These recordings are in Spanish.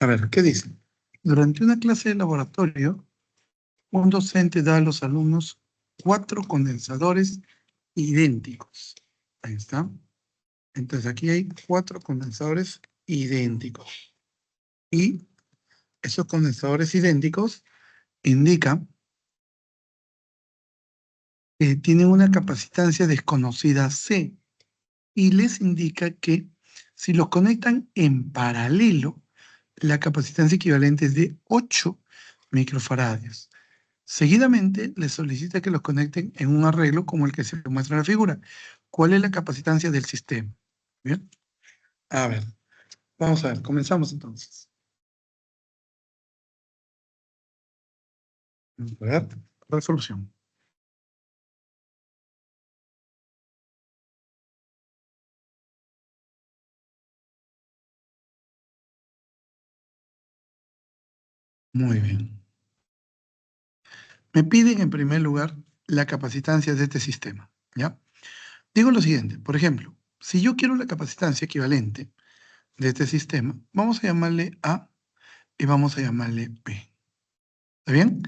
ver, ¿qué dice? Durante una clase de laboratorio, un docente da a los alumnos 4 condensadores idénticos. Ahí está. Entonces aquí hay 4 condensadores idénticos. Y esos condensadores idénticos indican que tienen una capacitancia desconocida C. Y les indica que si los conectan en paralelo, la capacitancia equivalente es de 8 microfaradios. Seguidamente, les solicita que los conecten en un arreglo como el que se muestra en la figura. ¿Cuál es la capacitancia del sistema? Bien. A ver, vamos a ver, comenzamos entonces. Vamos a ver, resolución. Muy bien. Me piden en primer lugar la capacitancia de este sistema, ¿ya? Digo lo siguiente, por ejemplo, si yo quiero la capacitancia equivalente de este sistema, vamos a llamarle A y vamos a llamarle B. ¿Está bien?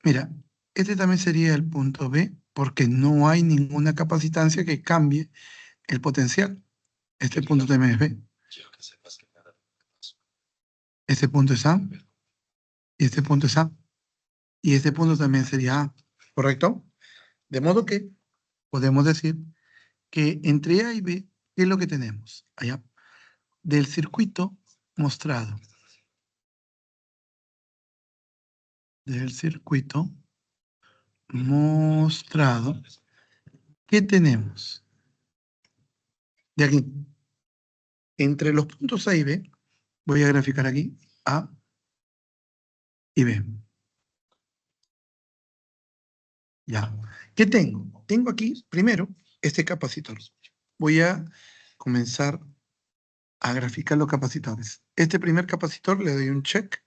Mira, este también sería el punto B porque no hay ninguna capacitancia que cambie el potencial. Este punto también es B. Este punto es A. Y este punto es A. Y este punto también sería A. ¿Correcto? De modo que podemos decir que entre A y B, ¿qué es lo que tenemos? Allá. Del circuito mostrado. Del circuito mostrado. ¿Qué tenemos? De aquí. Entre los puntos A y B, voy a graficar aquí A y B. Ya. ¿Qué tengo? Tengo aquí, primero, este capacitor. Voy a comenzar a graficar los capacitores. Este primer capacitor le doy un check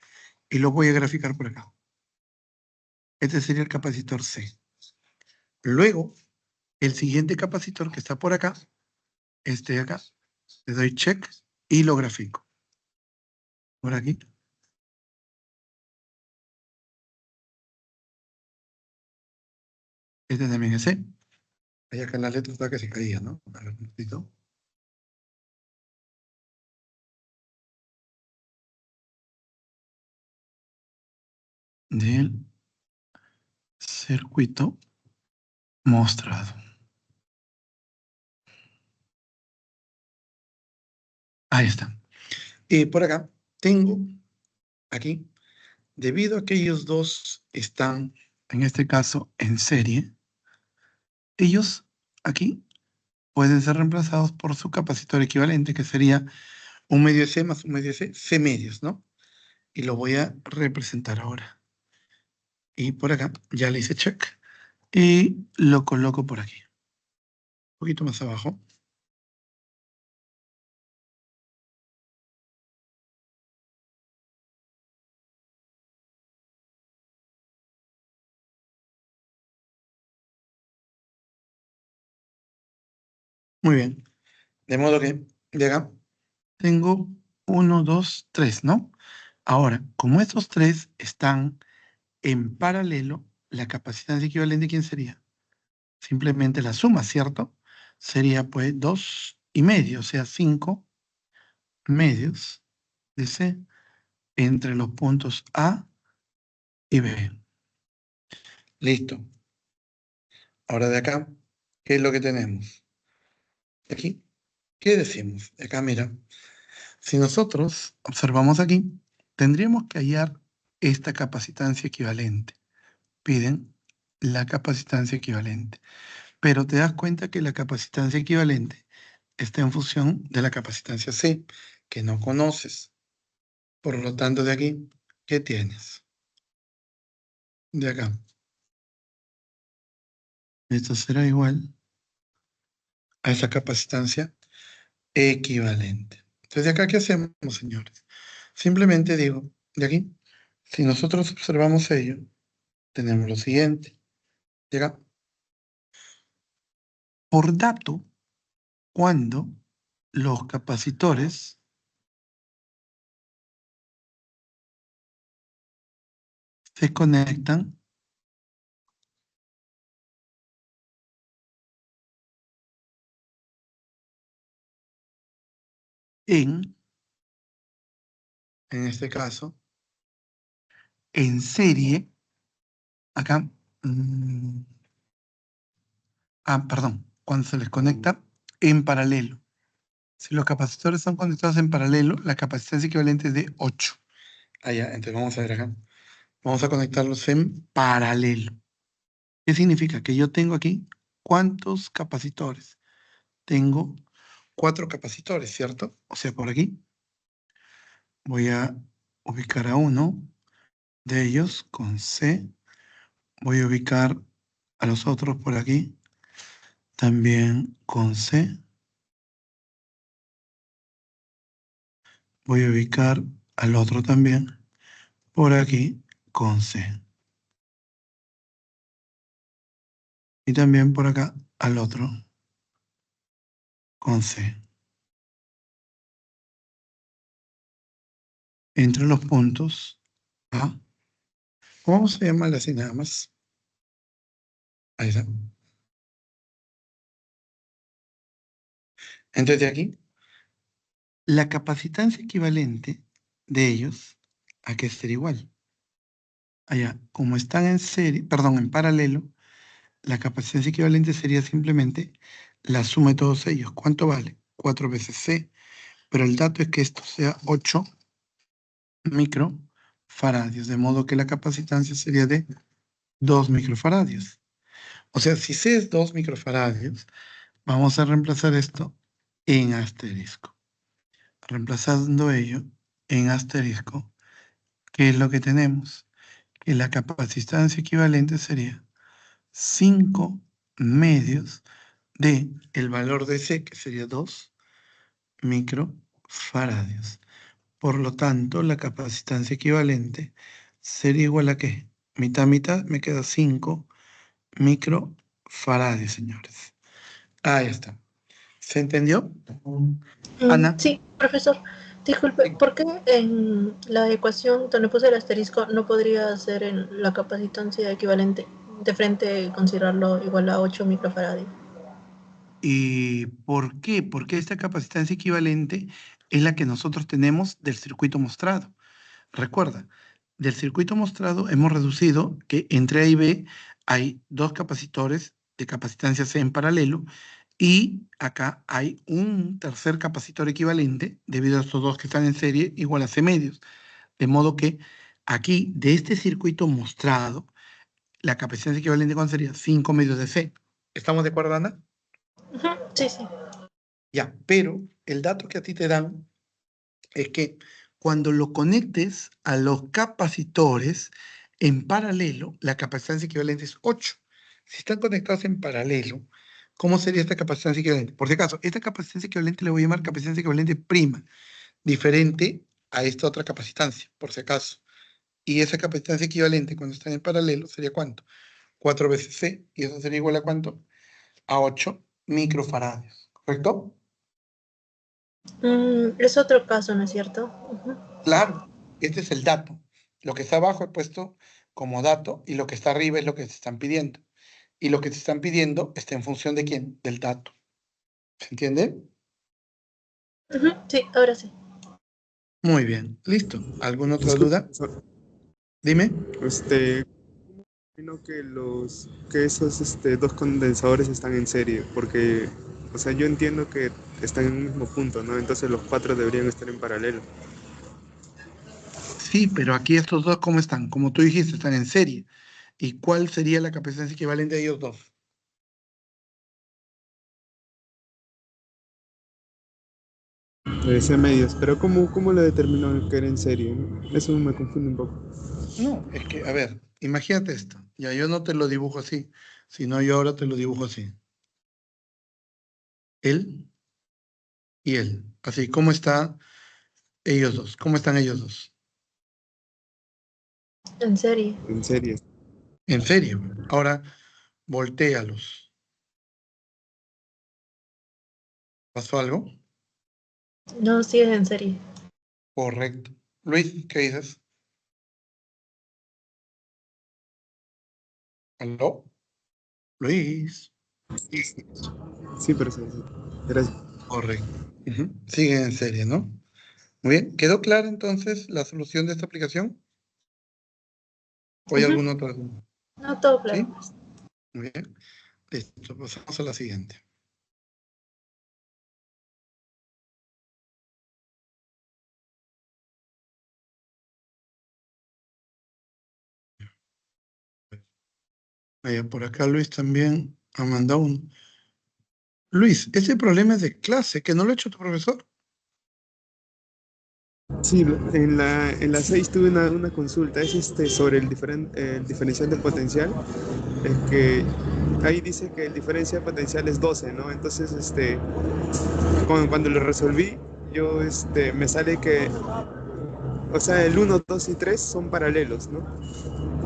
y lo voy a graficar por acá. Este sería el capacitor C. Luego, el siguiente capacitor que está por acá, este de acá, le doy check y lo grafico. Por aquí. Este también es C. Ahí acá en la letra está que se caía, ¿no? A ver, un poquito. Del circuito mostrado. Ahí está. Y por acá tengo, aquí, debido a que ellos dos están, en este caso, en serie, ellos aquí pueden ser reemplazados por su capacitor equivalente, que sería un medio C más un medio C, C medios, ¿no? Y lo voy a representar ahora. Y por acá ya le hice check y lo coloco por aquí. Un poquito más abajo. Muy bien. De modo que de acá tengo 1, 2, 3, ¿no? Ahora, como estos tres están en paralelo, la capacitancia equivalente, ¿quién sería? Simplemente la suma, ¿cierto? Sería pues 2 y medio, o sea, 5 medios de C entre los puntos A y B. Listo. Ahora de acá, ¿qué es lo que tenemos? Aquí, ¿qué decimos? De acá, mira, si nosotros observamos aquí, tendríamos que hallar esta capacitancia equivalente. Piden la capacitancia equivalente. Pero te das cuenta que la capacitancia equivalente está en función de la capacitancia C, que no conoces. Por lo tanto, de aquí, ¿qué tienes? De acá. Esto será igual a esa capacitancia equivalente. Entonces, de acá, ¿qué hacemos, señores? Simplemente digo, de aquí, si nosotros observamos ello, tenemos lo siguiente. De acá, por dato, cuando los capacitores se conectan en este caso, en serie, acá, perdón, cuando se les conecta en paralelo. Si los capacitores son conectados en paralelo, la capacitancia equivalente es de 8. Allá, entonces vamos a ver acá. Vamos a conectarlos en paralelo. ¿Qué significa? Que yo tengo aquí, ¿cuántos capacitores? Tengo 4 capacitores, ¿cierto? O sea, por aquí voy a ubicar a uno de ellos con C. Voy a ubicar a los otros por aquí, también con C. Voy a ubicar al otro también por aquí con C. Y también por acá al otro con C. Entre los puntos A. Vamos a llamarle así nada más. Ahí está. Entonces de aquí, la capacitancia equivalente de ellos hay que ser igual. Allá, como están en serie, perdón, en paralelo, la capacitancia equivalente sería simplemente la suma de todos ellos. ¿Cuánto vale? 4 veces C. Pero el dato es que esto sea 8 microfaradios, de modo que la capacitancia sería de 2 microfaradios. O sea, si C es 2 microfaradios, vamos a reemplazar esto en asterisco. Reemplazando ello en asterisco, ¿qué es lo que tenemos? Que la capacitancia equivalente sería 5 medios de el valor de C, que sería 2 microfaradios. Por lo tanto, la capacitancia equivalente sería igual a ¿qué? Mitad, mitad, me queda 5 microfaradios, señores. Ahí está. ¿Se entendió? Ana. Sí, profesor. Disculpe, Sí. ¿por qué en la ecuación donde puse el asterisco no podría ser en la capacitancia equivalente de frente considerarlo igual a 8 microfaradios? ¿Y por qué? Porque esta capacitancia equivalente es la que nosotros tenemos del circuito mostrado. Recuerda, del circuito mostrado hemos reducido que entre A y B hay 2 capacitores de capacitancia C en paralelo y acá hay un tercer capacitor equivalente debido a estos 2 que están en serie igual a C medios. De modo que aquí, de este circuito mostrado, la capacitancia equivalente ¿cuál sería? 5 medios de C. ¿Estamos de acuerdo, Ana? Sí, sí. Ya, pero el dato que a ti te dan es que cuando lo conectes a los capacitores en paralelo, la capacitancia equivalente es 8. Si están conectados en paralelo, ¿cómo sería esta capacitancia equivalente? Por si acaso, esta capacitancia equivalente le voy a llamar capacitancia equivalente prima, diferente a esta otra capacitancia, por si acaso. Y esa capacitancia equivalente cuando están en paralelo sería ¿cuánto? 4 veces C, y eso sería igual a ¿cuánto? A 8 microfaradios, ¿correcto? Es otro caso, ¿no es cierto? Claro, este es el dato. Lo que está abajo he puesto como dato y lo que está arriba es lo que te están pidiendo. Y lo que te están pidiendo está en función de quién, del dato. ¿Se entiende? Sí, ahora sí. Muy bien, listo. ¿Alguna otra Disculpe, duda? profesor. Dime. Opino que esos dos condensadores están en serie, porque, o sea, yo entiendo que están en un mismo punto, ¿no? Entonces los cuatro deberían estar en paralelo. Sí, pero aquí estos dos, ¿cómo están? Como tú dijiste, están en serie. ¿Y cuál sería la capacidad equivalente de ellos dos? De C medios, pero ¿cómo lo determinó que era en serie, no? Eso me confunde un poco. No, es que, a ver, imagínate esto. Ya yo no te lo dibujo así, sino yo ahora te lo dibujo así. Él y él. Así, ¿cómo están ellos dos? ¿Cómo están ellos dos? En serie. En serie. En serio. Ahora, voltéalos. ¿Pasó algo? No, sí es en serie. Correcto. Luis, ¿qué dices? ¿Aló? Luis. Sí, profesor. Gracias. Correcto. Sigue en serie, ¿no? Muy bien. ¿Quedó clara entonces la solución de esta aplicación? ¿O hay Ujú. alguna otra? No, todo ¿Sí? claro. Muy bien. Listo, pasamos a la siguiente. Por acá Luis también ha mandado un... Luis, ese problema es de clase, que no lo ha hecho tu profesor. Sí, en la 6 tuve una consulta, es sobre el diferencial de potencial. Es que ahí dice que el diferencial potencial es 12, ¿no? Entonces, cuando lo resolví, yo me sale que, o sea, el 1, 2 y 3 son paralelos, ¿no?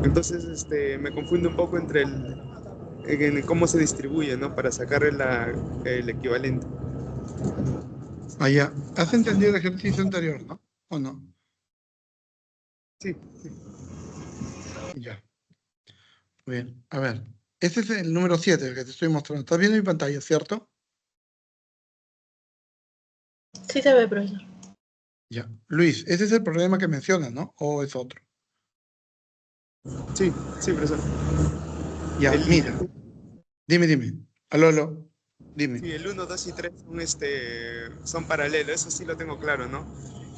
Entonces, me confundo un poco entre en cómo se distribuye, ¿no? Para sacar el equivalente. Allá. ¿Has entendido el ejercicio anterior, no? ¿O no? Sí, Ya. Muy bien. A ver. Ese es el número 7, el que te estoy mostrando. Estás viendo mi pantalla, ¿cierto? Sí se ve, profesor. Ya. Luis, ese es el problema que mencionas, ¿no? ¿O es otro? sí, sí, profesor. Ya, El, mira. Dime. Aló, aló. Dime. sí, el 1, 2 y 3 son paralelos, eso sí lo tengo claro, ¿no?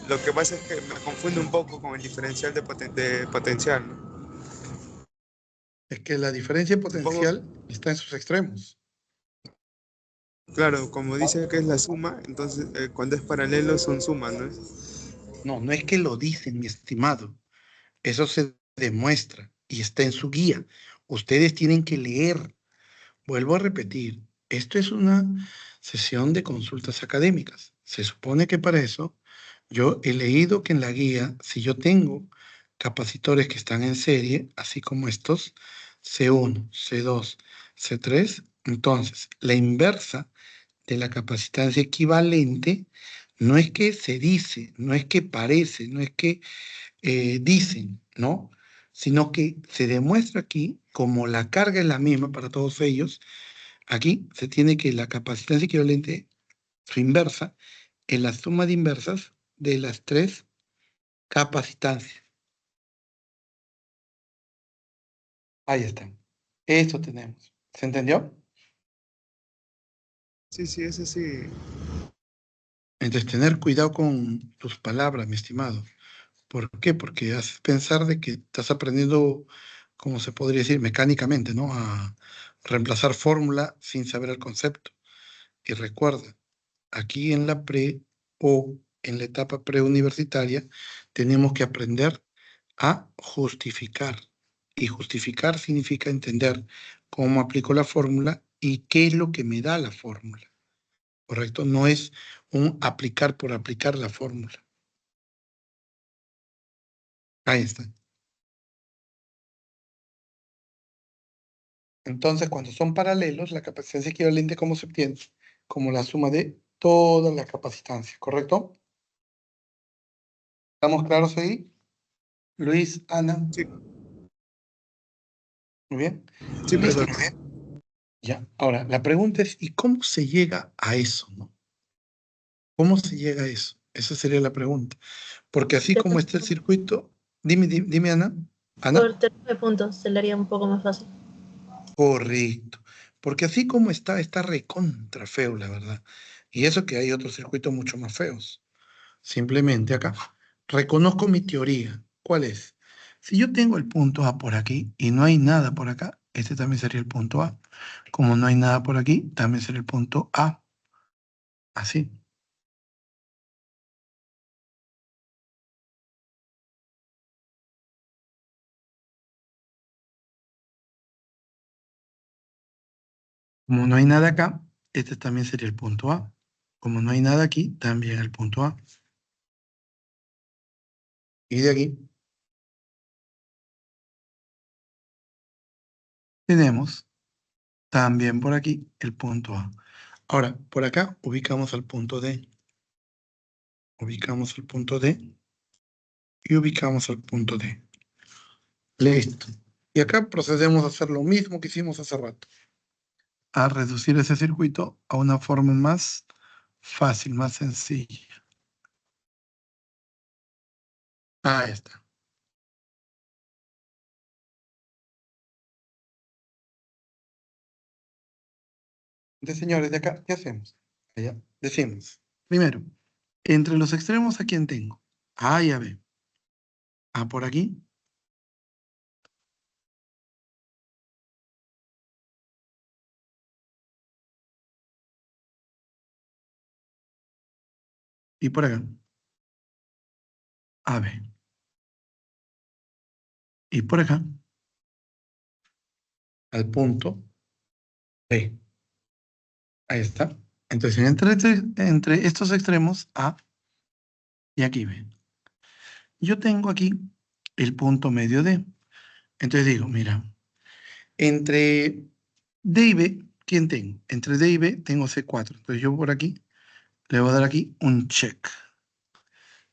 Lo que pasa es que me confunde un poco con el diferencial de potencial, ¿no? Es que la diferencia Supongo, potencial está en sus extremos. claro, como dice que es la suma, entonces cuando es paralelo son sumas, ¿no? No, no es que lo dicen, mi estimado. Eso se demuestra y está en su guía. Ustedes tienen que leer. Vuelvo a repetir, esto es una sesión de consultas académicas. Se supone que para eso yo he leído que en la guía, si yo tengo capacitores que están en serie, así como estos, C1, C2, C3, entonces la inversa de la capacitancia equivalente no es que se dice, no es que parece, no es que dicen, ¿no? Sino que se demuestra aquí, como la carga es la misma para todos ellos, aquí se tiene que la capacitancia equivalente, su inversa, en la suma de inversas de las tres capacitancias. Ahí están. Esto tenemos. ¿Se entendió? Sí, sí, eso sí. Entonces, tener cuidado con tus palabras, mi estimado. ¿Por qué? Porque haces pensar de que estás aprendiendo, como se podría decir, mecánicamente, ¿no? A reemplazar fórmula sin saber el concepto. Y recuerda, aquí en la pre o en la etapa preuniversitaria tenemos que aprender a justificar. Y justificar significa entender cómo aplico la fórmula y qué es lo que me da la fórmula. ¿Correcto? No es un aplicar por aplicar la fórmula. Ahí está. Entonces, cuando son paralelos, la capacitancia equivalente, ¿cómo se obtiene? Como la suma de todas las capacitancias, ¿correcto? ¿Estamos claros ahí? Luis, Ana, Sí, muy bien. sí, Listo. profesor. Muy bien. Ya. Ahora, la pregunta es, ¿y cómo se llega a eso, no? ¿Cómo se llega a eso? Esa sería la pregunta. Porque así como está el circuito, dime, Ana. Ana. Por término de puntos se le haría un poco más fácil. Correcto. Porque así como está recontra feo, la verdad. Y eso que hay otros circuitos mucho más feos. Simplemente acá. Reconozco mi teoría. ¿Cuál es? Si yo tengo el punto A por aquí y no hay nada por acá, este también sería el punto A. Como no hay nada por aquí, también sería el punto A. Así. Como no hay nada acá, este también sería el punto A. Como no hay nada aquí, también el punto A. Y de aquí tenemos también por aquí el punto A. Ahora, por acá ubicamos al punto D. Ubicamos el punto D y ubicamos el punto D. Listo. Y acá procedemos a hacer lo mismo que hicimos hace rato. A reducir ese circuito a una forma más fácil, más sencilla. Ahí está. Entonces, señores, de acá, ¿qué hacemos? Allá, decimos, primero, entre los extremos, ¿a quién tengo? A y a B. A por aquí. Y por acá. A, B. Y por acá. Al punto B. Ahí está. Entonces, entre estos extremos, A y aquí B. Yo tengo aquí el punto medio D. Entonces digo, mira, entre D y B, ¿quién tengo? Entre D y B tengo C4. Entonces yo por aquí le voy a dar aquí un check.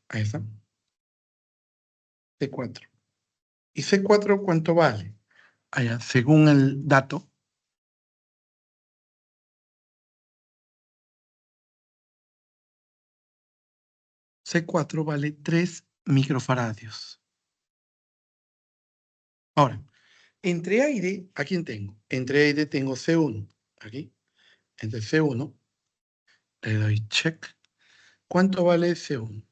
Ahí está. C4. ¿Y C4 cuánto vale? Allá, según el dato, C4 vale 3 microfaradios. Ahora, entre A y D, ¿a quién tengo? Entre A y D tengo C1. Aquí. Entre C1 le doy check. ¿Cuánto vale C1?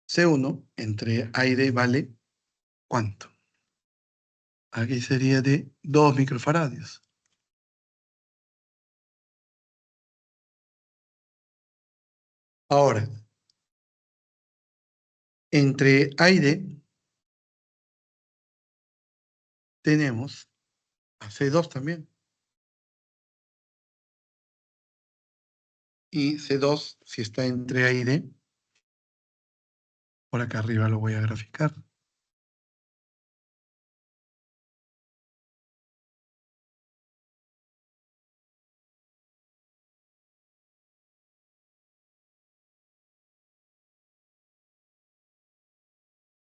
C1 entre A y D vale ¿cuánto? Aquí sería de 2 microfaradios. Ahora, entre A y D tenemos a C2 también. Y C2, si está entre A y D, por acá arriba lo voy a graficar.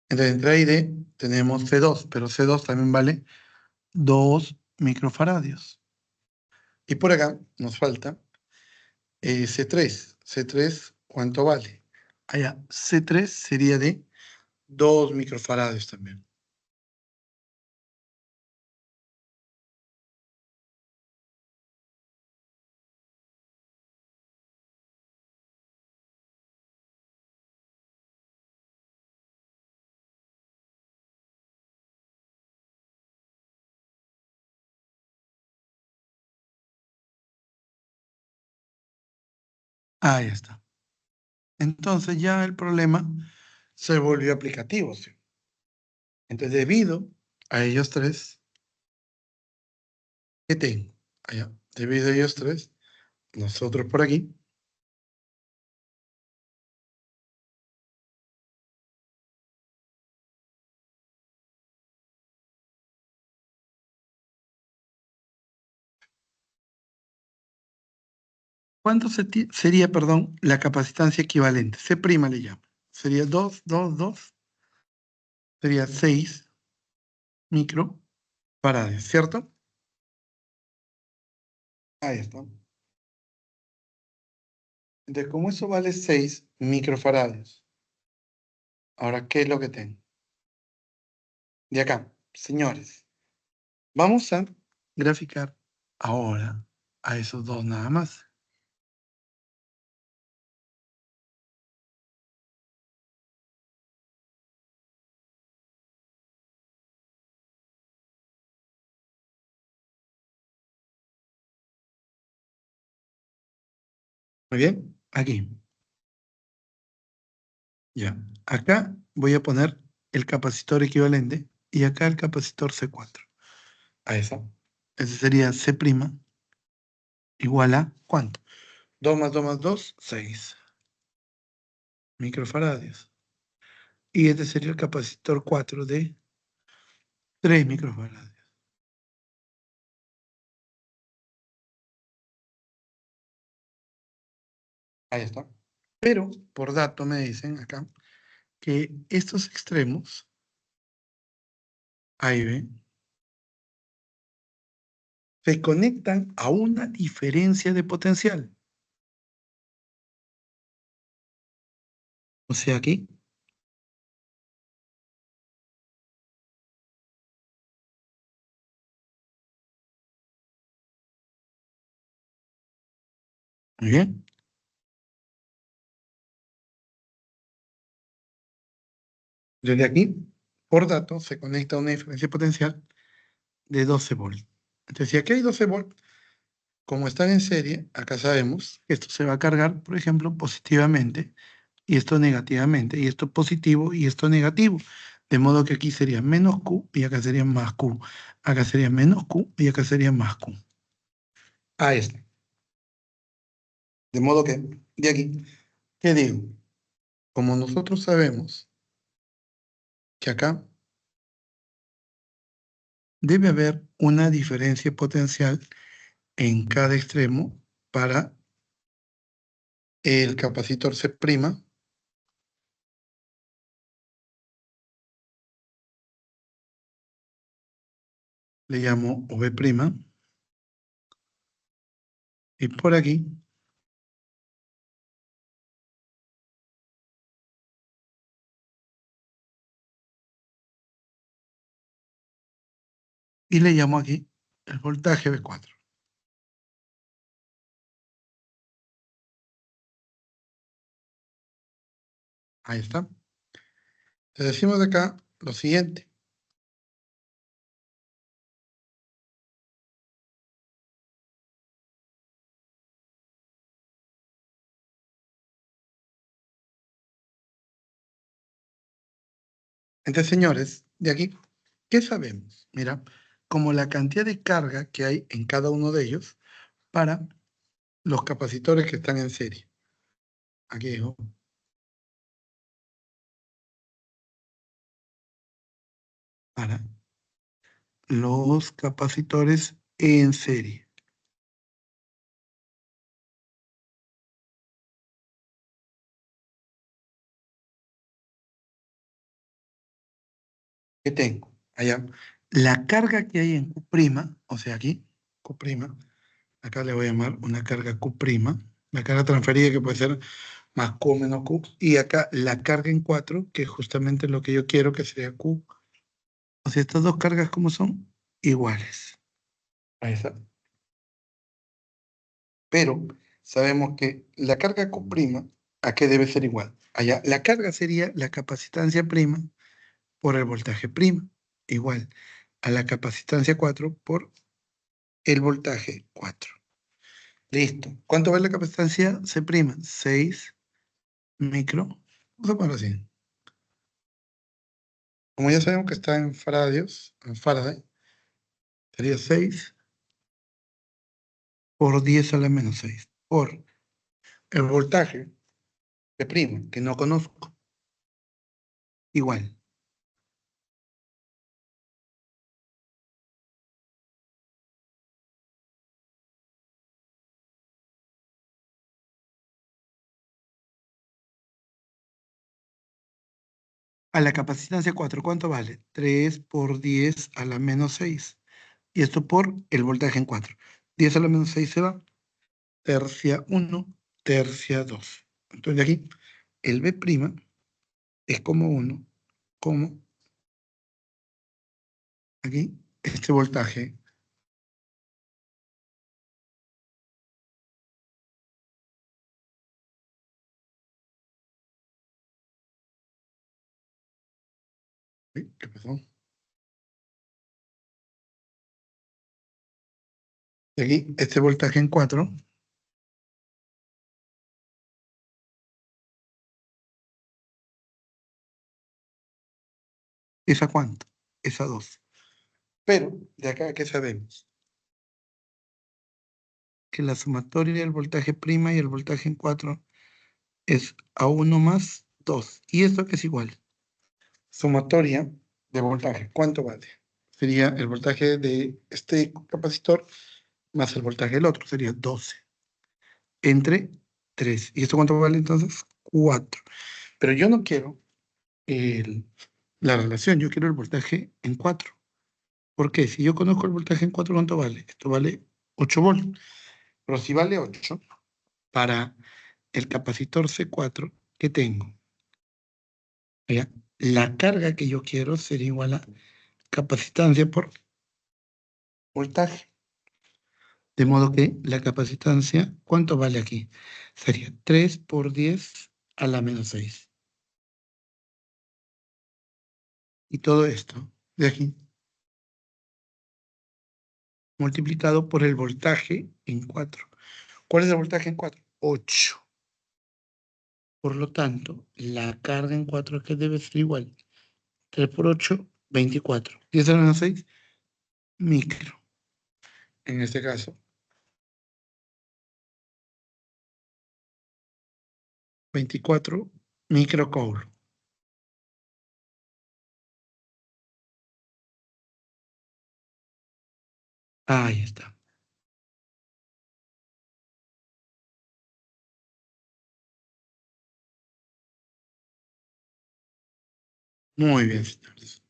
Entonces, entre A y D tenemos C2, pero C2 también vale 2 microfaradios. Y por acá nos falta C3. C3, ¿cuánto vale? Allá, C3 sería de 2 microfaradios también. Ahí está. Entonces ya el problema se volvió aplicativo, ¿sí? Entonces, debido a ellos tres, ¿qué tengo? Allá, debido a ellos tres, nosotros por aquí, ¿cuánto sería, perdón, la capacitancia equivalente? C' le llamo. Sería 2, 2, 2, sería 6 microfarads, ¿cierto? Ahí está. Entonces, como eso vale 6 microfarads, ahora, ¿qué es lo que tengo? De acá, señores, vamos a graficar ahora a esos dos nada más. Muy bien, aquí. Ya. Acá voy a poner el capacitor equivalente y acá el capacitor C4. A esa. Ese sería C' igual a ¿cuánto? 2 más 2 más 2, 6 microfaradios. Y este sería el capacitor 4 de 3 microfaradios. Ahí está. Pero por dato me dicen acá que estos extremos Ahí ven. Se conectan a una diferencia de potencial. O sea, aquí. Muy bien. Desde aquí, por datos, se conecta a una diferencia potencial de 12 volts. Entonces, si aquí hay 12 volts, como están en serie, acá sabemos que esto se va a cargar, por ejemplo, positivamente, y esto negativamente, y esto positivo y esto negativo. De modo que aquí sería menos Q y acá sería más Q. Acá sería menos Q y acá sería más Q. Ahí está. De modo que, de aquí, ¿qué digo? Como nosotros sabemos que acá debe haber una diferencia potencial en cada extremo para el capacitor C', le llamo V', y por aquí y le llamo aquí el voltaje V4. Ahí está. Le decimos de acá lo siguiente. Entonces, señores, de aquí, ¿qué sabemos? Mira, como la cantidad de carga que hay en cada uno de ellos para los capacitores que están en serie. Aquí dijo. Para los capacitores en serie. ¿Qué tengo? Allá. La carga que hay en Q', o sea, aquí, Q', acá le voy a llamar una carga Q', la carga transferida que puede ser más Q o menos Q, y acá la carga en 4, que es justamente lo que yo quiero, que sería Q. O sea, estas dos cargas, ¿cómo son? Iguales. Ahí está. Pero sabemos que la carga Q', ¿a qué debe ser igual? Allá, la carga sería la capacitancia prima por el voltaje prima, igual a la capacitancia 4 por el voltaje 4. Listo. ¿Cuánto vale la capacitancia C'? 6 micro. Vamos a ponerlo así. Como ya sabemos que está en faradios, en Faraday, sería 6 por 10 a la menos 6 por el voltaje de prima, que no conozco, igual a la capacitancia 4. ¿Cuánto vale? 3 por 10 a la menos 6. Y esto por el voltaje en 4. 10 a la menos 6 se va. Tercia 1, tercia 2. Entonces de aquí, el B' es como 1, como aquí, este voltaje. Uy, ¿qué pasó? De aquí, este voltaje en 4 es a cuánto? Es a 2. Pero de acá, ¿qué sabemos? Que la sumatoria del voltaje prima y el voltaje en 4 es a 1 más 2. ¿Y esto qué es igual? Sumatoria de voltaje. ¿Cuánto vale? Sería el voltaje de este capacitor más el voltaje del otro. Sería 12 entre 3. ¿Y esto cuánto vale entonces? 4. Pero yo no quiero la relación, yo quiero el voltaje en 4. ¿Por qué? Si yo conozco el voltaje en 4, ¿cuánto vale? Esto vale 8 volts. Pero si vale 8, para el capacitor C4, ¿qué tengo? Allá, la carga que yo quiero sería igual a capacitancia por voltaje. De modo que la capacitancia, ¿cuánto vale aquí? Sería 3 por 10 a la menos 6. Y todo esto de aquí, multiplicado por el voltaje en 4. ¿Cuál es el voltaje en 4? 8. Por lo tanto, la carga en 4 que debe ser igual. 3 por 8, 24. 10 a la menos 6, micro. En este caso, 24 microcoulomb. Ahí está. Muy bien, señores.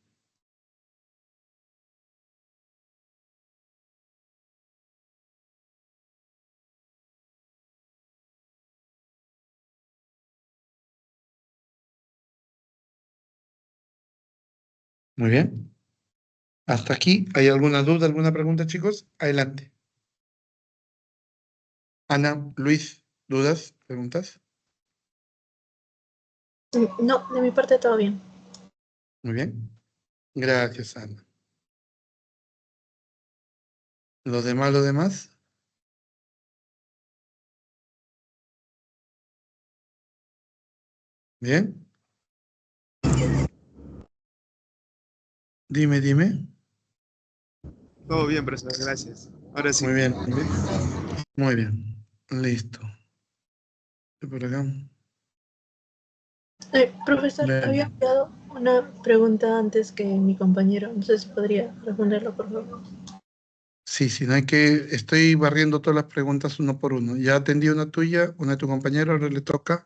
Muy bien. Hasta aquí. ¿Hay alguna duda, alguna pregunta, chicos? Adelante. Ana, Luis, ¿dudas, preguntas? No, de mi parte todo bien. Muy bien. Gracias, Ana. ¿Lo demás, lo demás? Bien. Dime, dime. Todo bien, profesor, gracias. Ahora sí. Muy bien, muy bien. Muy bien. Listo. Por acá. Profesor, había Bien. enviado una pregunta antes que mi compañero. No sé si podría responderlo, por favor. Sí, sí, no hay que. Estoy barriendo todas las preguntas uno por uno. Ya atendí una tuya, una de tu compañero, ahora le toca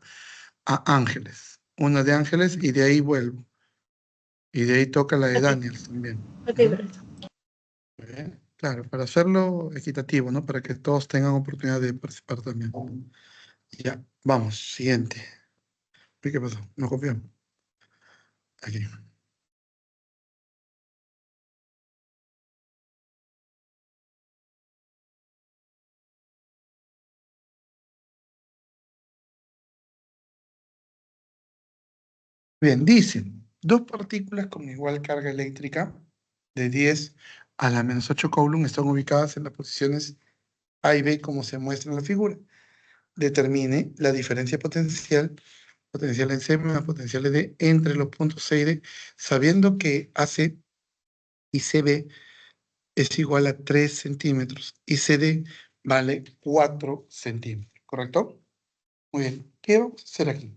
a Ángeles. Una de Ángeles y de ahí vuelvo. Y de ahí toca la de Ok, Daniel también. ok, Ujú. perfecto. Muy bien. Claro, para hacerlo equitativo, ¿no? Para que todos tengan oportunidad de participar también. Ya, vamos, siguiente. ¿Qué pasó? No copió. Aquí. Bien, dice, dos partículas con igual carga eléctrica de 10 a la menos 8 coulomb están ubicadas en las posiciones A y B como se muestra en la figura. Determine la diferencia potencial, potencial en C más potencial en D entre los puntos C y D, sabiendo que AC y CB es igual a 3 centímetros y CD vale 4 centímetros, ¿correcto? Muy bien, ¿qué vamos a hacer aquí?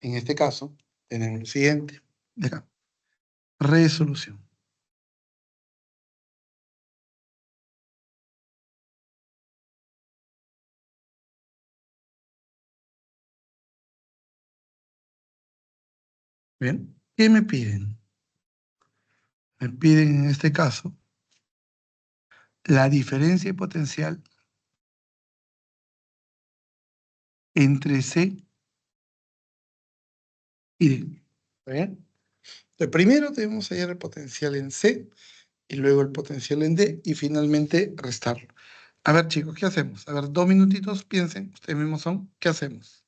En este caso, tenemos lo siguiente. Ya. Resolución. Bien, ¿qué me piden? Me piden en este caso la diferencia potencial entre C y D. ¿Está bien? Entonces, primero debemos hallar el potencial en C y luego el potencial en D y finalmente restarlo. A ver, chicos, ¿qué hacemos? A ver, 2 minutitos, piensen, ustedes mismos son, ¿qué hacemos?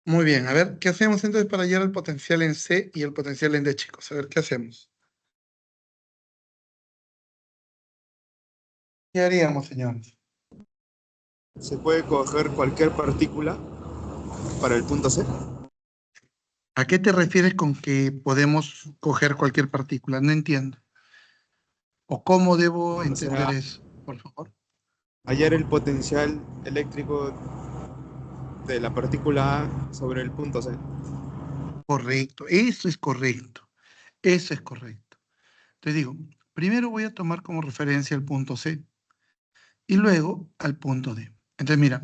Muy bien, a ver, ¿qué hacemos entonces para hallar el potencial en C y el potencial en D, chicos? A ver, ¿qué hacemos? ¿Qué haríamos, señores? Se puede coger cualquier partícula para el punto C. ¿A qué te refieres con que podemos coger cualquier partícula? No entiendo. ¿O cómo debo O entender sea, eso, por favor? hallar el potencial eléctrico de la partícula A sobre el punto C. Correcto, eso es correcto. Eso es correcto. Te digo, primero voy a tomar como referencia el punto C y luego al punto D. Entonces, mira,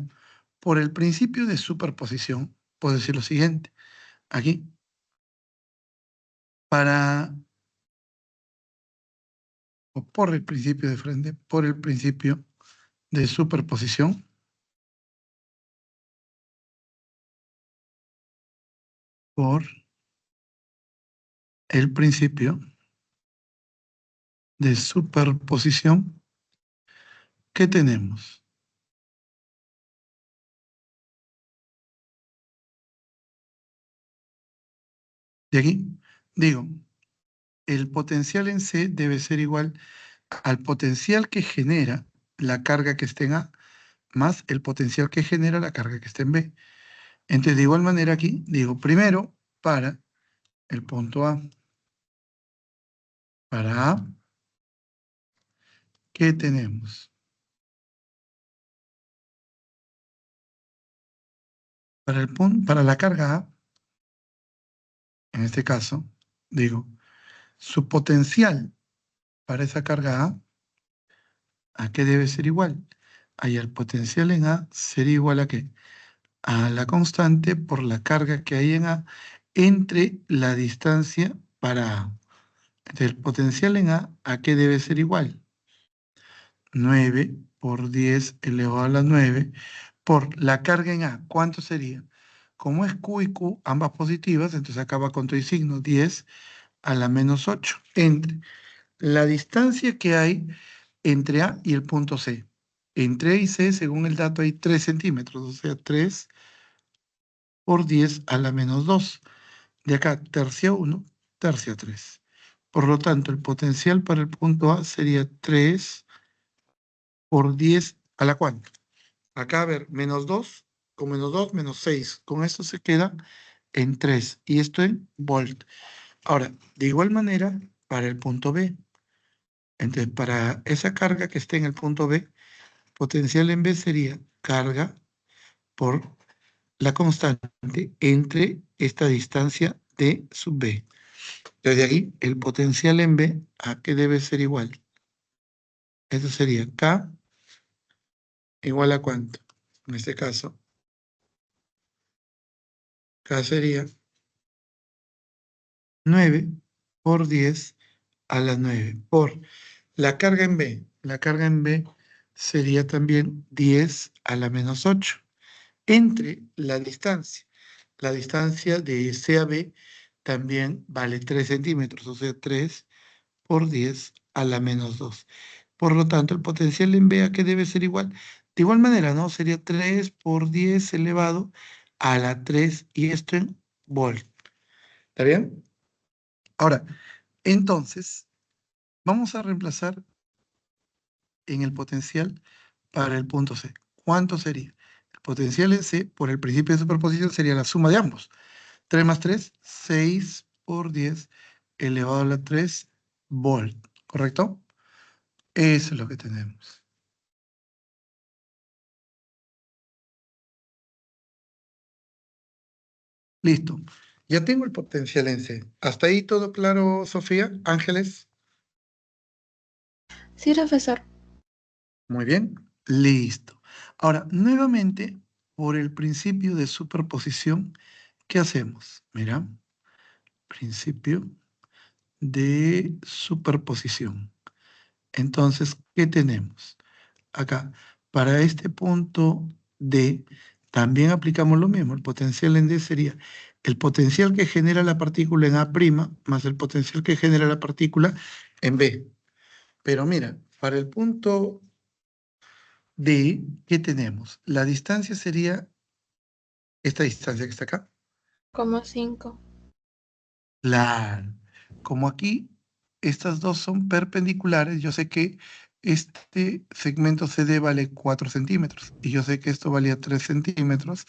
por el principio de superposición, puedo decir lo siguiente. Aquí, para, o por el principio de frente, por el principio de superposición, por el principio de superposición, ¿qué tenemos? De aquí, digo, el potencial en C debe ser igual al potencial que genera la carga que esté en A, más el potencial que genera la carga que esté en B. Entonces, de igual manera aquí, digo, primero, para el punto A, para A, ¿qué tenemos? Para la carga A, en este caso, digo, su potencial para esa carga ¿a qué debe ser igual? Ahí el potencial en A sería igual a ¿qué? A la constante por la carga que hay en A entre la distancia para A. Entonces, el potencial en ¿a qué debe ser igual? 9 por 10 elevado a la 9 por la carga en A. ¿Cuánto sería? Como es Q y Q, ambas positivas, entonces acá va con todo y signo, 10 a la menos 8, entre la distancia que hay entre A y el punto C. Entre A y C, según el dato, hay 3 centímetros, o sea, 3 por 10 a la menos 2. De acá, tercia 1, tercia 3. Por lo tanto, el potencial para el punto A sería 3 por 10 a la cuánta. Acá, a ver, menos 2, con menos 2, menos 6. Con esto se queda en 3. Y esto en volt. Ahora, de igual manera, para el punto B. Entonces, para esa carga que esté en el punto B, potencial en B sería carga por la constante entre esta distancia D sub B. Desde aquí, el potencial en B, ¿a qué debe ser igual? Eso sería K igual a ¿cuánto? En este caso, K sería 9 por 10 a la 9 por la carga en B. La carga en B sería también 10 a la menos 8 entre la distancia. La distancia de C a B también vale 3 centímetros, o sea, 3 por 10 a la menos 2. Por lo tanto, el potencial en B, ¿a qué debe ser igual? De igual manera, ¿no? Sería 3 por 10 elevado a la 3 y esto en volt. ¿Está bien? Ahora, entonces, vamos a reemplazar en el potencial para el punto C. ¿Cuánto sería? El potencial en C, por el principio de superposición, sería la suma de ambos. 3 más 3, 6 por 10 elevado a la 3 volt. ¿Correcto? Eso es lo que tenemos. Listo. Ya tengo el potencial en C. ¿Hasta ahí todo claro, Sofía? Ángeles. Sí, profesor. Muy bien. Listo. Ahora, nuevamente, por el principio de superposición, ¿qué hacemos? Mira, principio de superposición. Entonces, ¿qué tenemos? Acá, para este punto D, también aplicamos lo mismo. El potencial en D sería el potencial que genera la partícula en A' más el potencial que genera la partícula en B. Pero mira, para el punto D, ¿qué tenemos? La distancia sería esta distancia que está acá. Como 5. Claro. Como aquí estas dos son perpendiculares, yo sé que este segmento CD vale 4 centímetros y yo sé que esto valía 3 centímetros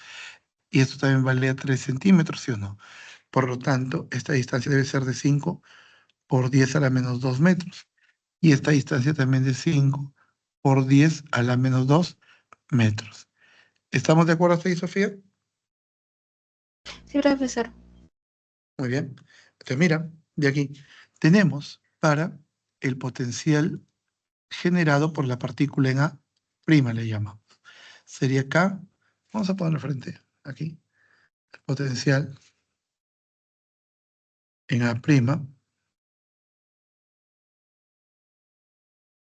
y esto también valía 3 centímetros, ¿sí o no? Por lo tanto, esta distancia debe ser de 5 por 10 a la menos 2 metros. Y esta distancia también de 5 por 10 a la menos 2 metros. ¿Estamos de acuerdo hasta ahí, Sofía? Sí, profesor. Muy bien. Entonces, mira, de aquí tenemos para el potencial generado por la partícula en A', le llamamos. Sería acá, vamos a ponerlo frente, aquí, el potencial en A'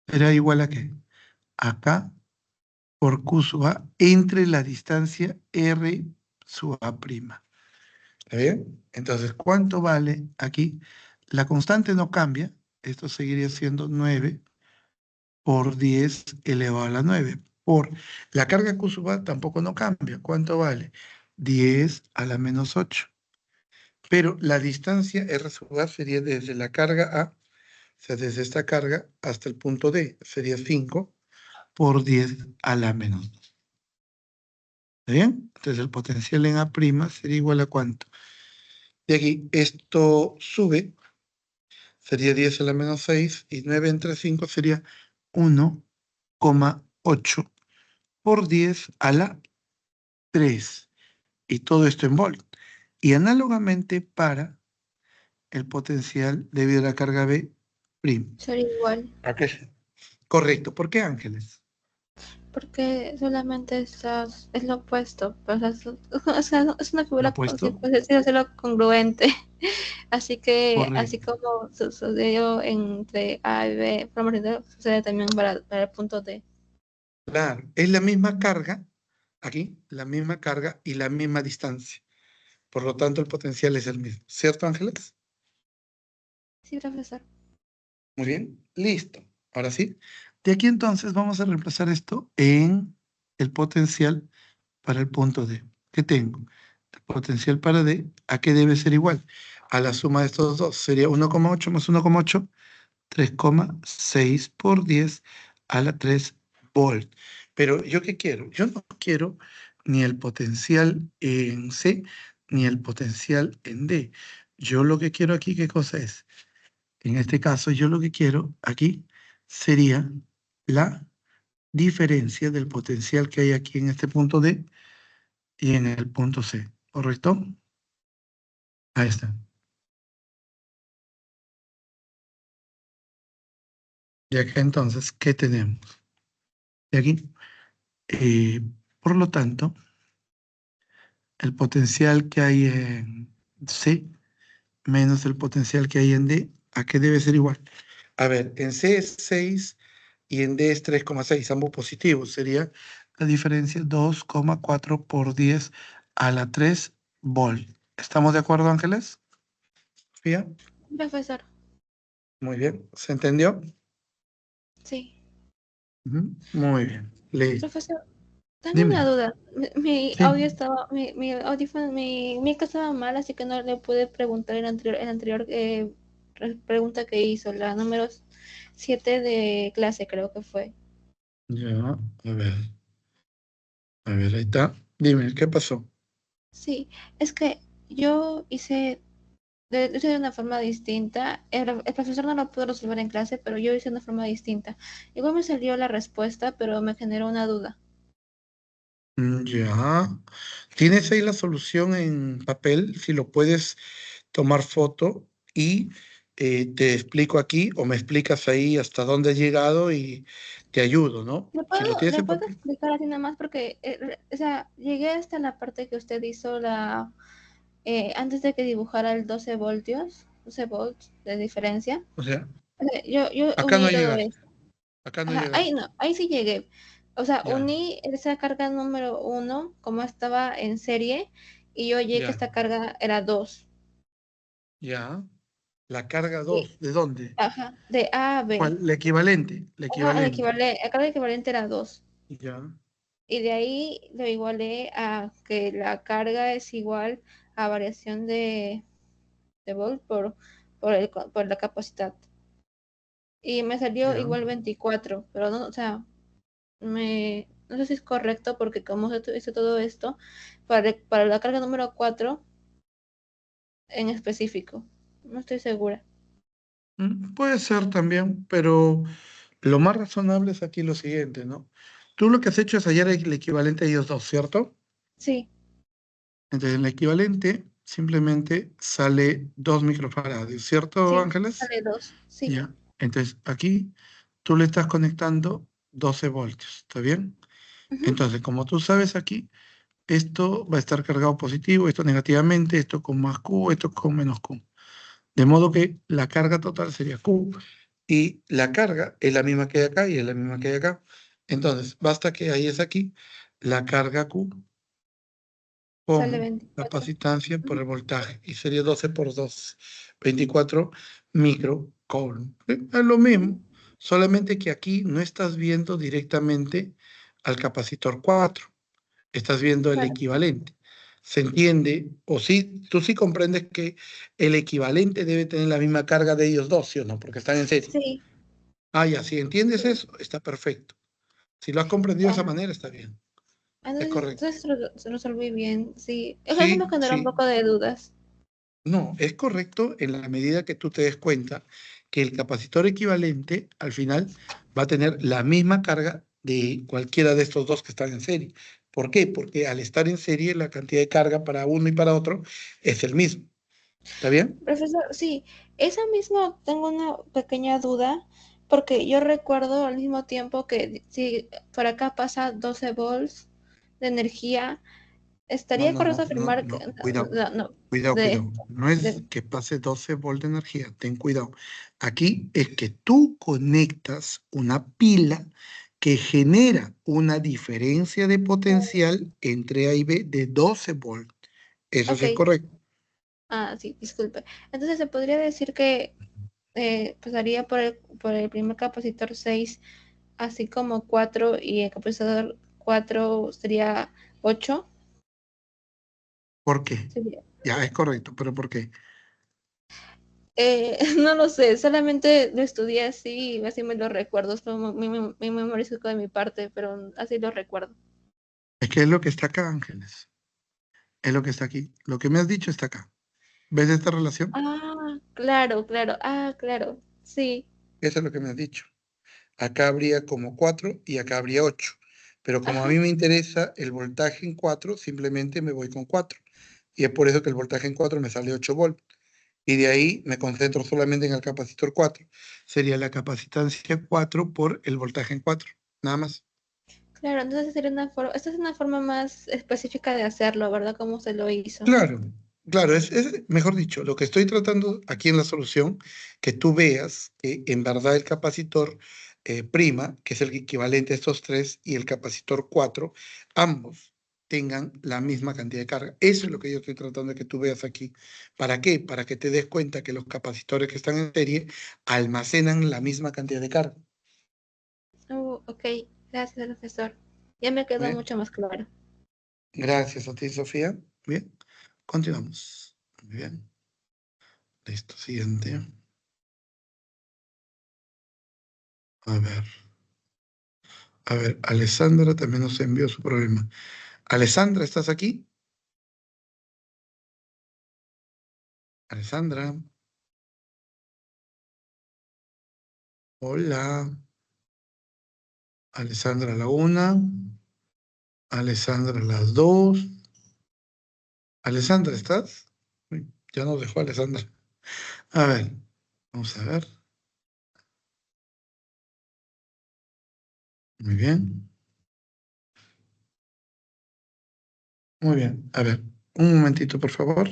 será igual a ¿qué? Acá por Q sub A entre la distancia R sub A'. ¿Está bien? Entonces, ¿cuánto vale aquí? La constante no cambia, esto seguiría siendo 9 por 10 elevado a la 9. Por la carga Q sub A tampoco no cambia. ¿Cuánto vale? 10 a la menos 8. Pero la distancia R sub A sería desde la carga A, o sea, desde esta carga hasta el punto D, sería 5 por 10 a la menos 2. ¿Está bien? Entonces el potencial en A' sería igual a ¿cuánto? De aquí, esto sube, sería 10 a la menos 6, y 9 entre 5 sería 1,8 por 10 a la 3. Y todo esto en volt. Y análogamente para el potencial debido a la carga B'. Sería igual. ¿A qué? Correcto. ¿Por qué, Ángeles? Porque solamente es lo opuesto. Pues, o sea, es una ¿Lo figura, opuesto? pues, decir, hacerlo congruente. Así que, así Correcto. como sucedió entre A y B, por ejemplo, sucede también para el punto D. Claro. Es la misma carga, aquí, la misma carga y la misma distancia. Por lo tanto, el potencial es el mismo. ¿Cierto, Ángeles? Sí, profesor. Muy bien. Listo. Ahora sí. De aquí entonces vamos a reemplazar esto en el potencial para el punto D. ¿Qué tengo? El potencial para D, ¿a qué debe ser igual? A la suma de estos dos. Sería 1,8 más 1,8, 3,6 por 10 a la 3 volt. Pero ¿yo qué quiero? Yo no quiero ni el potencial en C ni el potencial en D. Yo lo que quiero aquí, ¿qué cosa es? En este caso, yo lo que quiero aquí sería la diferencia del potencial que hay aquí en este punto D y en el punto C, ¿correcto? Ahí está. Y acá entonces, ¿qué tenemos? De aquí, eh, por lo tanto, el potencial que hay en C menos el potencial que hay en D, ¿a qué debe ser igual? A ver, en C es 6 y en D es 3,6, ambos positivos. Sería la diferencia 2,4 por 10 a la 3 volt. ¿Estamos de acuerdo, Ángeles? ¿Sofía? Profesor, Muy bien. ¿Se entendió? sí. Ujú. Muy bien. Listo. Profesor, tengo una Dime. duda. Mi Sí. audio estaba, mi audífono, mi mic estaba mal, así que no le pude preguntar en la anterior pregunta que hizo, la número 7 de clase, creo que fue. Ya, a ver. A ver, ahí está. Dime, ¿qué pasó? Sí, es que yo hice de una forma distinta. El profesor no lo pudo resolver en clase, pero yo hice de una forma distinta. Igual me salió la respuesta, pero me generó una duda. Ya. ¿Tienes ahí la solución en papel? Si lo puedes tomar foto y te explico aquí o me explicas ahí hasta dónde has llegado y te ayudo, ¿no? ¿Le Si lo puedo, tienes le en puedo papel. explicar así nada más? Porque, o sea, llegué hasta la parte que usted hizo antes de que dibujara el 12 volts de diferencia. O sea, O sea, yo acá no uní todo llegaste. eso. Acá no Ajá, ahí llegaste. no, ahí sí llegué. O sea, Ya, uní esa carga número 1 como estaba en serie y yo llegué que ya, esta carga era 2. ya. La carga Y, 2, ¿de dónde? ajá, de A a B. ¿Cuál? La equivalente, la Ajá, equivalente. la carga equivalente era 2. Ya. Y de ahí lo igualé a que la carga es igual a variación de volt por la capacidad. Y me salió Ya. igual 24, pero no, o sea, no sé si es correcto porque como hice todo esto, para la carga número 4 en específico, no estoy segura. Puede ser también, pero lo más razonable es aquí lo siguiente, ¿no? Tú lo que has hecho es hallar el equivalente a ellos dos, ¿cierto? Sí, Entonces, el equivalente simplemente sale 2 microfarads, ¿cierto, sí, Ángeles? sale 2, sí. Ya. Entonces, aquí tú le estás conectando 12 voltios, ¿está bien? Ujú. Entonces, como tú sabes aquí, esto va a estar cargado positivo, esto negativamente, esto con más Q, esto con menos Q. De modo que la carga total sería Q y la carga es la misma que hay acá y es la misma que hay acá. Entonces, basta que ahí es aquí la carga Q Sale como 24. capacitancia por Ujú. el voltaje y sería 12 por 2, 24 microcoulomb. Es lo Ujú. mismo, solamente que aquí no estás viendo directamente al capacitor 4, estás viendo el Claro, equivalente. ¿Se entiende? O sí, tú sí comprendes que el equivalente debe tener la misma carga de ellos dos, ¿sí o no? Porque están en serie. sí, Ah, ya, si entiendes sí. eso, está perfecto. Si lo has comprendido de esa Ah, manera, está bien. Es entonces, correcto. se resolví bien, sí. Es que me Sí, generó un sí. poco de dudas. No, es correcto en la medida que tú te des cuenta que el capacitor equivalente al final va a tener la misma carga de cualquiera de estos dos que están en serie. ¿Por qué? Porque al estar en serie la cantidad de carga para uno y para otro es el mismo. ¿Está bien? Profesor, sí, esa misma tengo una pequeña duda, porque yo recuerdo al mismo tiempo que si por acá pasa 12 volts de energía, No, estaría no, correcto no, no, afirmar que no, cuidado, no, no, cuidado, de, cuidado. No es de- que pase 12 volts de energía, ten cuidado. Aquí es que tú conectas una pila que genera una diferencia de potencial entre A y B de 12 volts. Eso ok, sí es correcto. sí, disculpe. Entonces se podría decir que pasaría por el primer capacitor 6 así como 4 y el capacitor 4 sería 8. ¿Por qué? Sería. Ya, es correcto, pero ¿por qué? No lo sé, solamente lo estudié así y así me lo recuerdo. Es como muy memorístico de mi parte, pero así lo recuerdo. Es que es lo que está acá, Ángeles. Es lo que está aquí. Lo que me has dicho está acá. ¿Ves esta relación? Claro, claro. Claro. Sí. Eso es lo que me has dicho. Acá habría como 4 y acá habría 8. Pero como a Ajá. mí me interesa el voltaje en 4, simplemente me voy con 4. Y es por eso que el voltaje en 4 me sale 8 volts. Y de ahí me concentro solamente en el capacitor 4. Sería la capacitancia 4 por el voltaje en 4. Nada más. Claro, entonces sería una forma, esta es una forma más específica de hacerlo, ¿verdad? Cómo se lo hizo. Claro, claro, mejor dicho, lo que estoy tratando aquí en la solución, que tú veas que en verdad el capacitor prima, que es el equivalente a estos tres, y el capacitor 4, ambos tengan la misma cantidad de carga. Eso es lo que yo estoy tratando de que tú veas aquí. ¿Para qué? Para que te des cuenta que los capacitores que están en serie almacenan la misma cantidad de carga. Ok, gracias, profesor. Ya me quedó Bien, mucho más claro. gracias a ti, Sofía. Bien, continuamos. Muy bien, listo, siguiente. A ver, Alessandra también nos envió su problema. Alessandra, ¿estás aquí? Alessandra, hola. Alessandra a la una, Alessandra a las dos. Alessandra, ¿estás? Uy, ya nos dejó Alessandra. A ver, vamos a ver. Muy bien, muy bien. A ver, un momentito, por favor.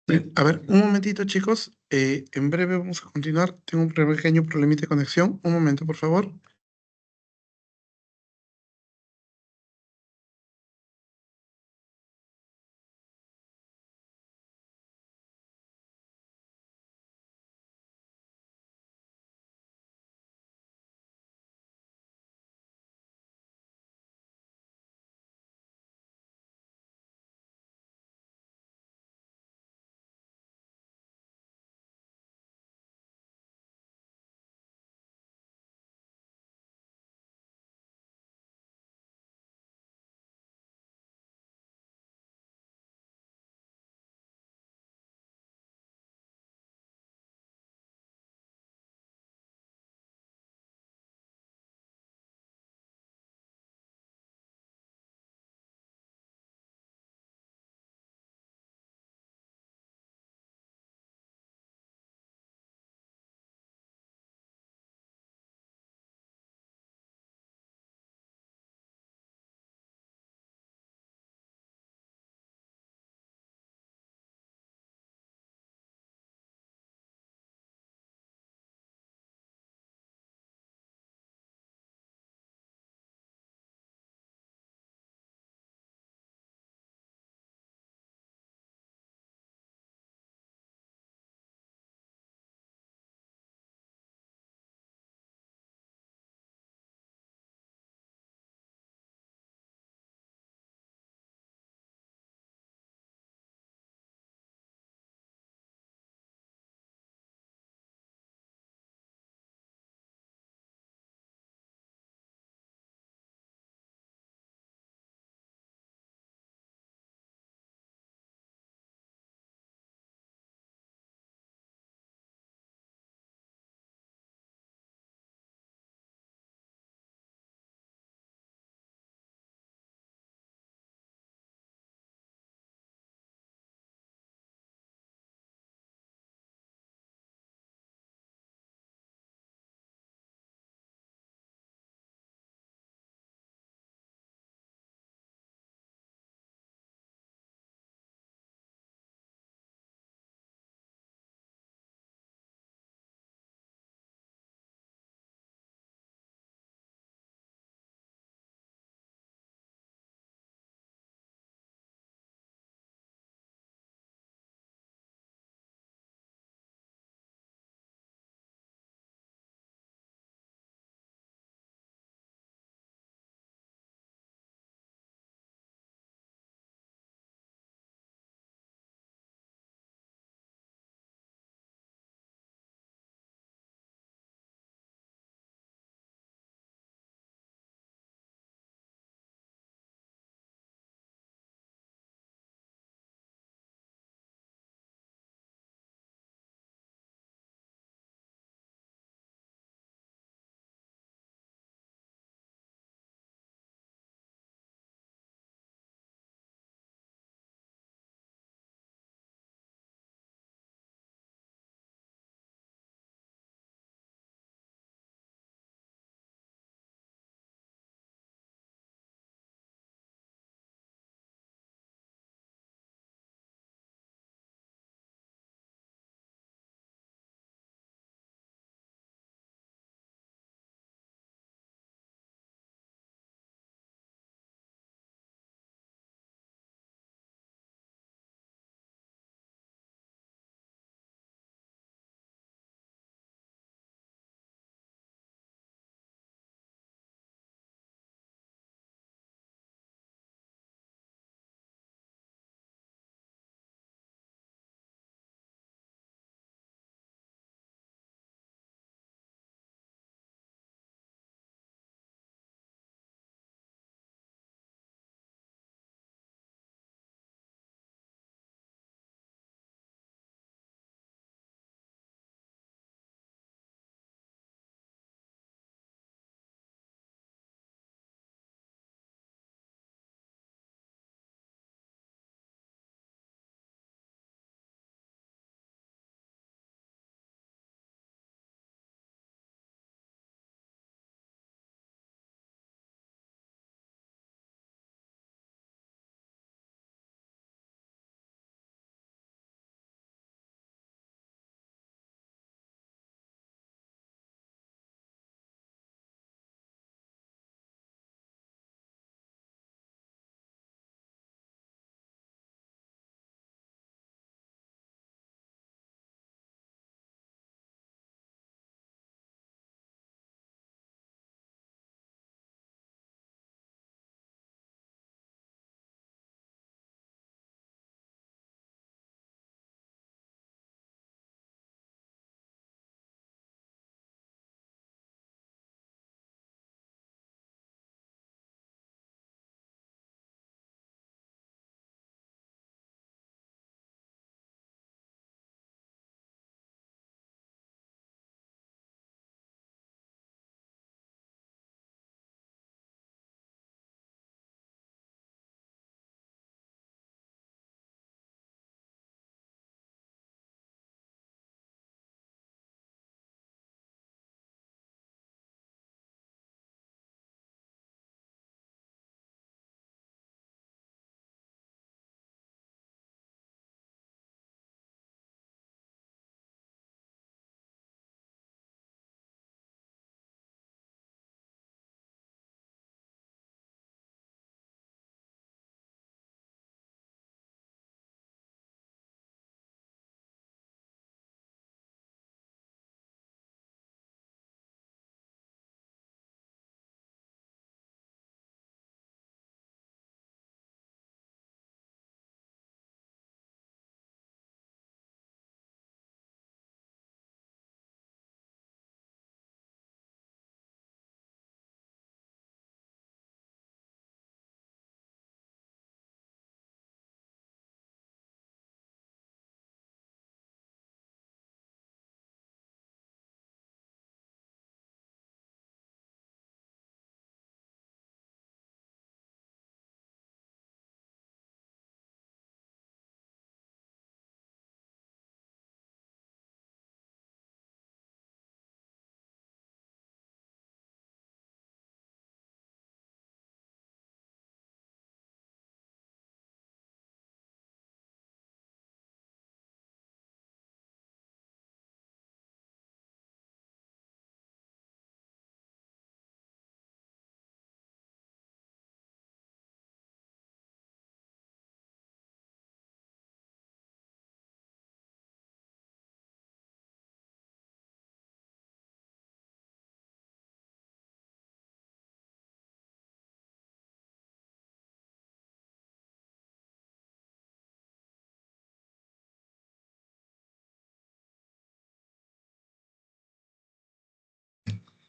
Bien, a ver, un momentito, chicos. En breve vamos a continuar. Tengo un pequeño problemita de conexión. Un momento, por favor.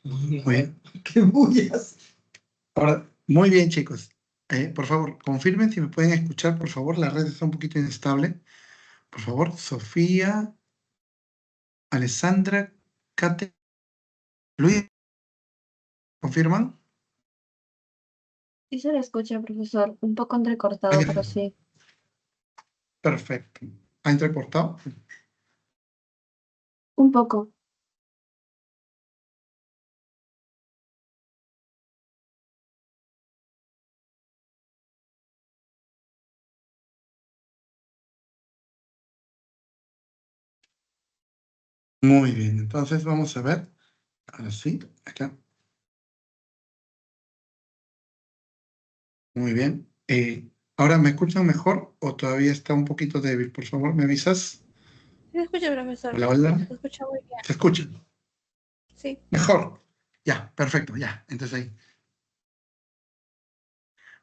Muy bien. ¡Qué bullas! Ahora, muy bien, chicos. Por favor, confirmen si me pueden escuchar, por favor. La red está un poquito inestable. Por favor, Sofía, Alessandra, Kate, Luis, ¿confirman? Sí se le escucha, profesor. Un poco entrecortado, pero sí. Perfecto. ¿Ha entrecortado? Un poco. Muy bien. Entonces vamos a ver. Ahora sí, acá. Muy bien. ¿Ahora me escuchan mejor o todavía está un poquito débil? Por favor, ¿me avisas? Sí se escucha, profesor. Hola, hola. Se escucha muy bien. ¿Se escucha? Sí. Mejor. Ya, perfecto, ya. Entonces ahí.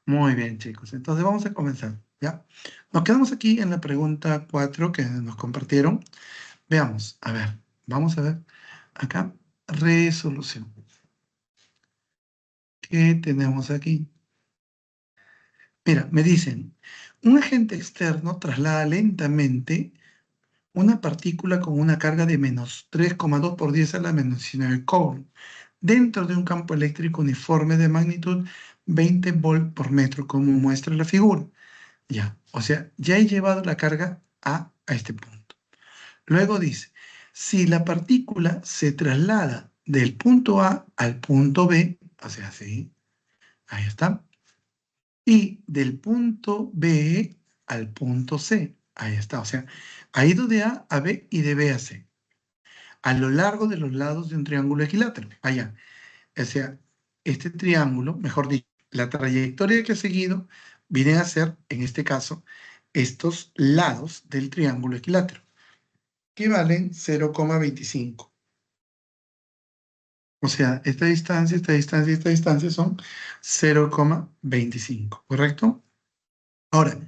Muy bien, chicos. Entonces vamos a comenzar, ¿ya? Nos quedamos aquí en la pregunta 4 que nos compartieron. Veamos, a ver, vamos a ver acá, resolución. ¿Qué tenemos aquí? Mira, me dicen, un agente externo traslada lentamente una partícula con una carga de menos 3,2 por 10 a la menos 19 coulomb dentro de un campo eléctrico uniforme de magnitud 20 volt por metro, como muestra la figura. Ya, o sea, ya he llevado la carga a este punto. Luego dice, si la partícula se traslada del punto A al punto B, o sea, sí, ahí está, y del punto B al punto C, ahí está, o sea, ha ido de A a B y de B a C, a lo largo de los lados de un triángulo equilátero, allá. O sea, este triángulo, mejor dicho, la trayectoria que ha seguido viene a ser, en este caso, estos lados del triángulo equilátero, que valen 0,25. O sea, esta distancia, esta distancia y esta distancia son 0,25, ¿correcto? Ahora,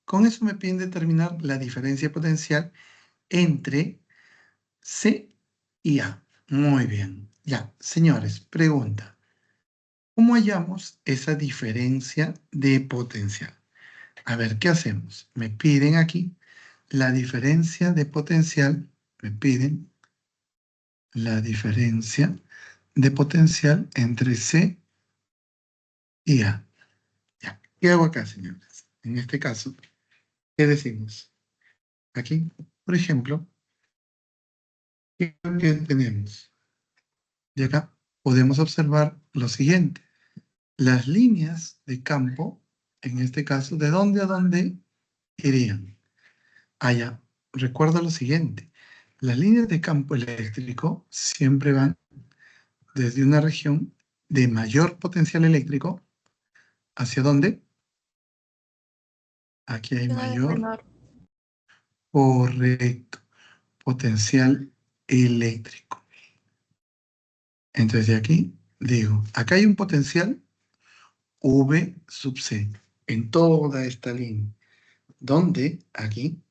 con eso me piden determinar la diferencia potencial entre C y A. Muy bien. Ya, señores, pregunta. ¿Cómo hallamos esa diferencia de potencial? A ver, ¿qué hacemos? Me piden aquí la diferencia de potencial, me piden la diferencia de potencial entre C y A. Ya, ¿qué hago acá, señores? En este caso, ¿qué decimos? Aquí, por ejemplo, ¿qué tenemos? Y acá podemos observar lo siguiente. Las líneas de campo, en este caso, ¿de dónde a dónde irían? Allá. Recuerda lo siguiente. Las líneas de campo eléctrico siempre van desde una región de mayor potencial eléctrico. ¿Hacia dónde? Aquí hay Una de mayor, menor. correcto, potencial eléctrico. Entonces de aquí digo, acá hay un potencial V sub C en toda esta línea, donde aquí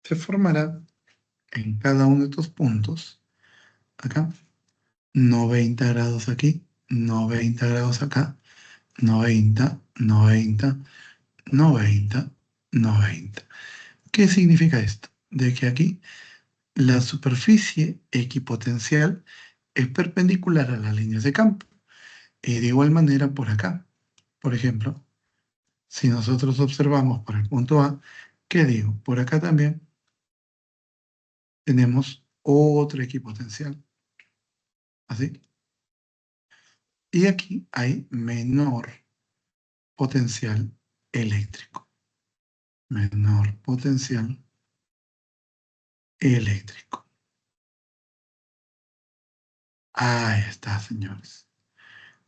se formará en cada uno de estos puntos, acá, 90 grados aquí, 90 grados acá, 90, 90, 90, 90. ¿Qué significa esto? De que aquí la superficie equipotencial es perpendicular a las líneas de campo. Y de igual manera por acá. Por ejemplo, si nosotros observamos por el punto A, ¿qué digo? Por acá también tenemos otro equipotencial. ¿Así? Y aquí hay menor potencial eléctrico. Menor potencial eléctrico. Ahí está, señores.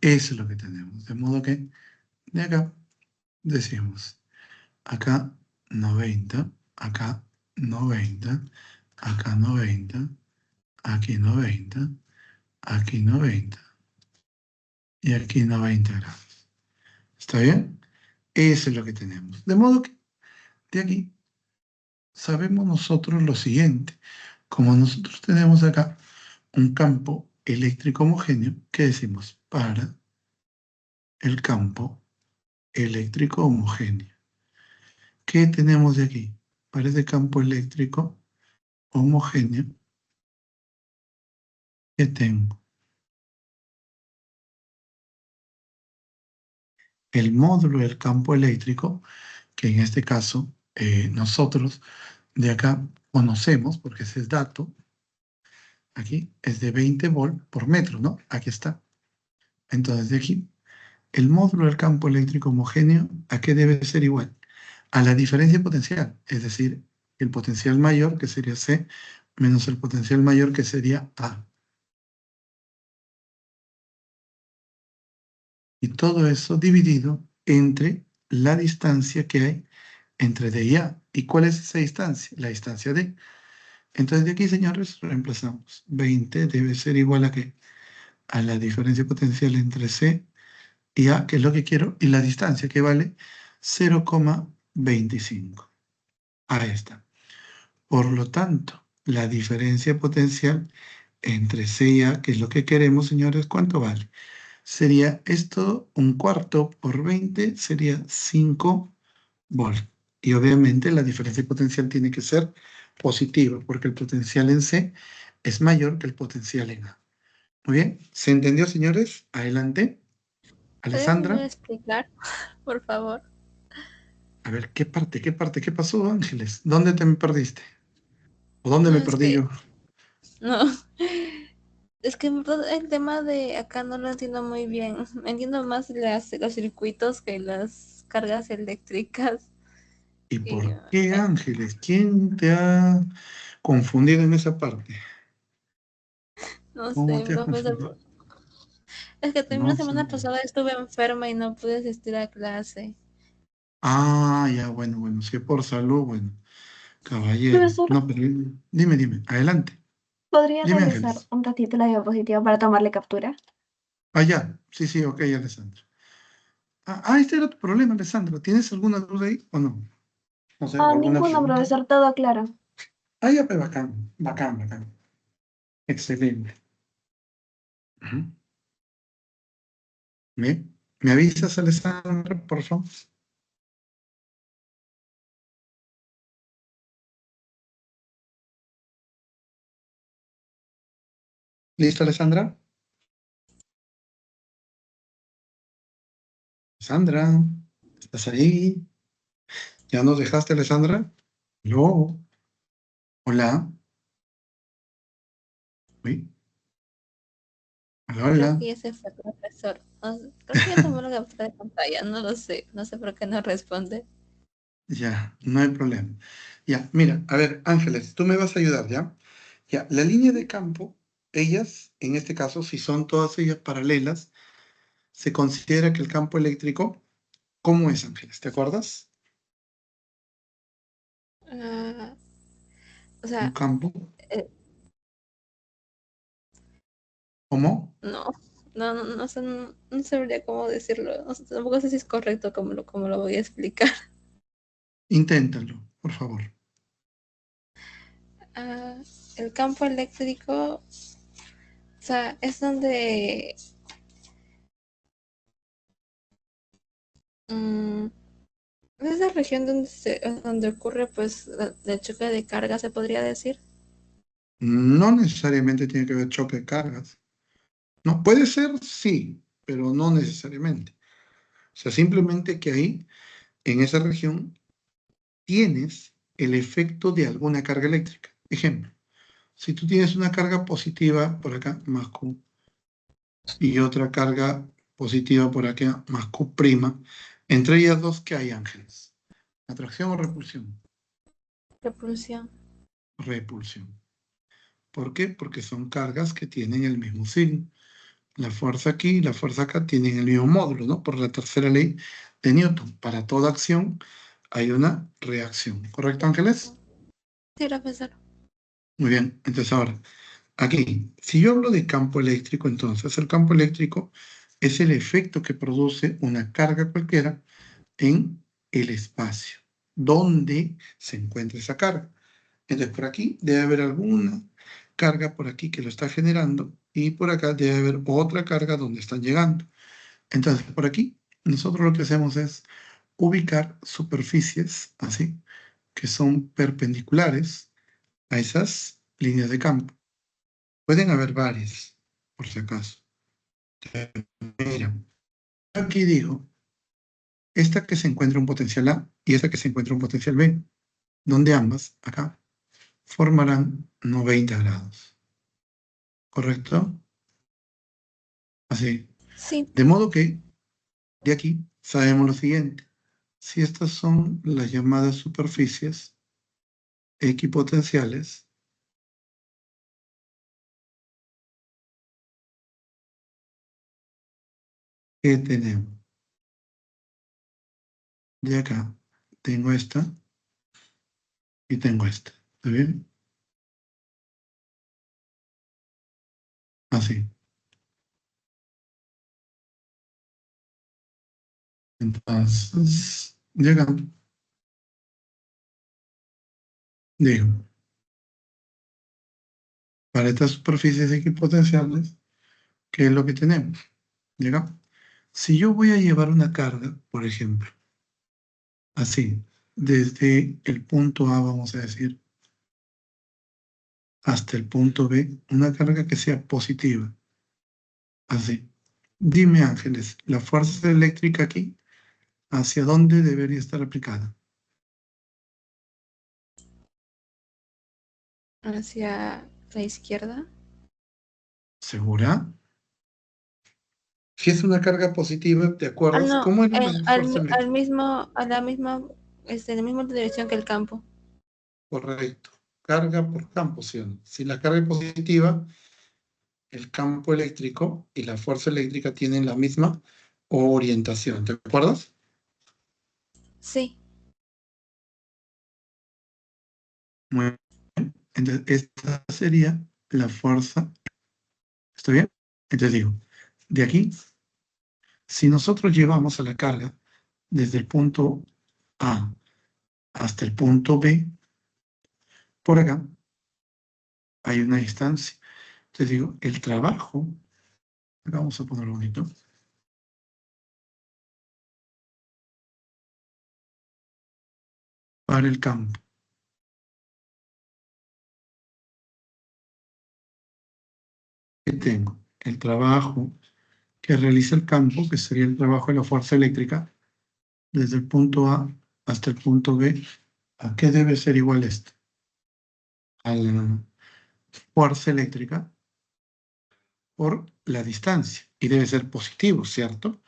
Eso es lo que tenemos. De modo que de acá decimos, acá 90, acá 90, acá 90, aquí 90, aquí 90 y aquí 90 grados. ¿Está bien? Eso es lo que tenemos. De modo que de aquí sabemos nosotros lo siguiente. Como nosotros tenemos acá un campo eléctrico homogéneo, ¿qué decimos? Para el campo eléctrico homogéneo. ¿Qué tenemos de aquí? Para ese campo eléctrico homogéneo, ¿qué tengo? El módulo del campo eléctrico, que en este caso nosotros de acá conocemos, porque ese es dato, aquí es de 20 volt por metro, ¿no? Aquí está. Entonces de aquí, el módulo del campo eléctrico homogéneo, ¿a qué debe ser igual? A la diferencia potencial, es decir, el potencial mayor, que sería C, menos el potencial mayor, que sería A. Y todo eso dividido entre la distancia que hay entre D y A. ¿Y cuál es esa distancia? La distancia D. Entonces de aquí, señores, reemplazamos. 20 debe ser igual a ¿qué? A la diferencia potencial entre C y A, que es lo que quiero, y la distancia, que vale 0,25. Ahí está. Por lo tanto, la diferencia potencial entre C y A, que es lo que queremos, señores, ¿cuánto vale? Sería esto, un cuarto por 20, sería 5 volt. Y obviamente la diferencia potencial tiene que ser positiva, porque el potencial en C es mayor que el potencial en A. Muy bien, ¿se entendió, señores? Adelante. ¿Podrías volver a Alessandra. explicar, por favor? A ver, ¿qué parte? ¿Qué pasó, Ángeles? ¿Dónde te me perdiste? ¿O dónde No, me es perdí que, yo? no, es que en verdad el tema de acá no lo entiendo muy bien. Entiendo más los circuitos que las cargas eléctricas. ¿Y Y por qué, Ángeles? ¿Quién te ha confundido en esa parte? no ¿Cómo sé, te ha profesor. confundido? Es que también la No sé. semana pasada estuve enferma y no pude asistir a clase. Ah, ya, bueno, si es por salud, bueno, caballero. Profesor, No, pero dime, adelante. ¿podría Dime, regresar Ángeles. un ratito la diapositiva para tomarle captura? Ah, ya, sí, ok, Alessandra. Este era tu problema, Alessandra. ¿Tienes alguna duda ahí o no? No sé, o Ah, alguna ninguno, pregunta. profesor, todo claro. Ya, pues bacán. Excelente. Ujú. ¿Me avisas, Alessandra, por favor? ¿Listo, Alessandra? Sandra, ¿estás ahí? ¿Ya nos dejaste, Alessandra? No. Hola. Uy. Creo Hola. que ya se fue el profesor. Creo que ya tomó la captura de pantalla, no lo sé. No sé por qué no responde. Ya, no hay problema. Ya, mira, a ver, Ángeles, tú me vas a ayudar, ¿ya? Ya, la línea de campo, ellas, en este caso, si son todas ellas paralelas, se considera que el campo eléctrico, ¿cómo es, Ángeles? ¿Te acuerdas? Ah, o Un sea, campo, eh, ¿cómo? no sé, no sabría cómo decirlo. No sé, tampoco sé si es correcto como lo voy a explicar. Inténtalo, por favor. Ah, el campo eléctrico, o sea, es donde mm, es esa región donde ocurre pues el choque de carga, se podría decir. No necesariamente tiene que ver choque de cargas. No, puede ser, sí, pero no necesariamente. O sea, simplemente que ahí, en esa región, tienes el efecto de alguna carga eléctrica. Ejemplo, si tú tienes una carga positiva por acá, más Q, y otra carga positiva por acá, más Q', entre ellas dos, ¿qué hay, Ángeles? ¿Atracción o repulsión? Repulsión. Repulsión. ¿Por qué? Porque son cargas que tienen el mismo signo. La fuerza aquí y la fuerza acá tienen el mismo módulo, ¿no? Por la tercera ley de Newton. Para toda acción hay una reacción. ¿Correcto, Ángeles? Sí, profesor. Muy bien. Entonces ahora, aquí, si yo hablo de campo eléctrico, entonces el campo eléctrico es el efecto que produce una carga cualquiera en el espacio donde se encuentra esa carga. Entonces por aquí debe haber alguna carga por aquí que lo está generando y por acá debe haber otra carga donde están llegando. Entonces, por aquí, nosotros lo que hacemos es ubicar superficies, así, que son perpendiculares a esas líneas de campo. Pueden haber varias, por si acaso. Mira, aquí digo, esta que se encuentra un potencial A y esta que se encuentra un potencial B, donde ambas, acá, formarán 90 grados. ¿Correcto? Así. Sí. De modo que, de aquí, sabemos lo siguiente. Si estas son las llamadas superficies equipotenciales, ¿qué tenemos? De acá, tengo esta y tengo esta. ¿Está bien? Así. Entonces, llegamos. Digo, para estas superficies equipotenciales, ¿qué es lo que tenemos? Llegamos. Si yo voy a llevar una carga, por ejemplo, así, desde el punto A, vamos a decir, hasta el punto B, una carga que sea positiva, así. Dime, Ángeles, la fuerza eléctrica aquí, ¿hacia dónde debería estar aplicada? Hacia la izquierda. ¿Segura? Si es una carga positiva, ¿te Ah, acuerdas? no, ¿Cómo era la fuerza al eléctrica? mismo, a la misma dirección que el campo. Correcto. Carga por campo, ¿sí o no? Si la carga es positiva, el campo eléctrico y la fuerza eléctrica tienen la misma orientación. ¿Te acuerdas? Sí. Muy bien. Entonces, esta sería la fuerza. ¿Está bien? Entonces digo, de aquí, si nosotros llevamos a la carga desde el punto A hasta el punto B, por acá hay una distancia. Entonces digo, el trabajo, acá vamos a ponerlo bonito, para el campo. ¿Qué tengo? El trabajo que realiza el campo, que sería el trabajo de la fuerza eléctrica, desde el punto A hasta el punto B, ¿a qué debe ser igual esto? A la fuerza eléctrica por la distancia. Y debe ser positivo, ¿cierto?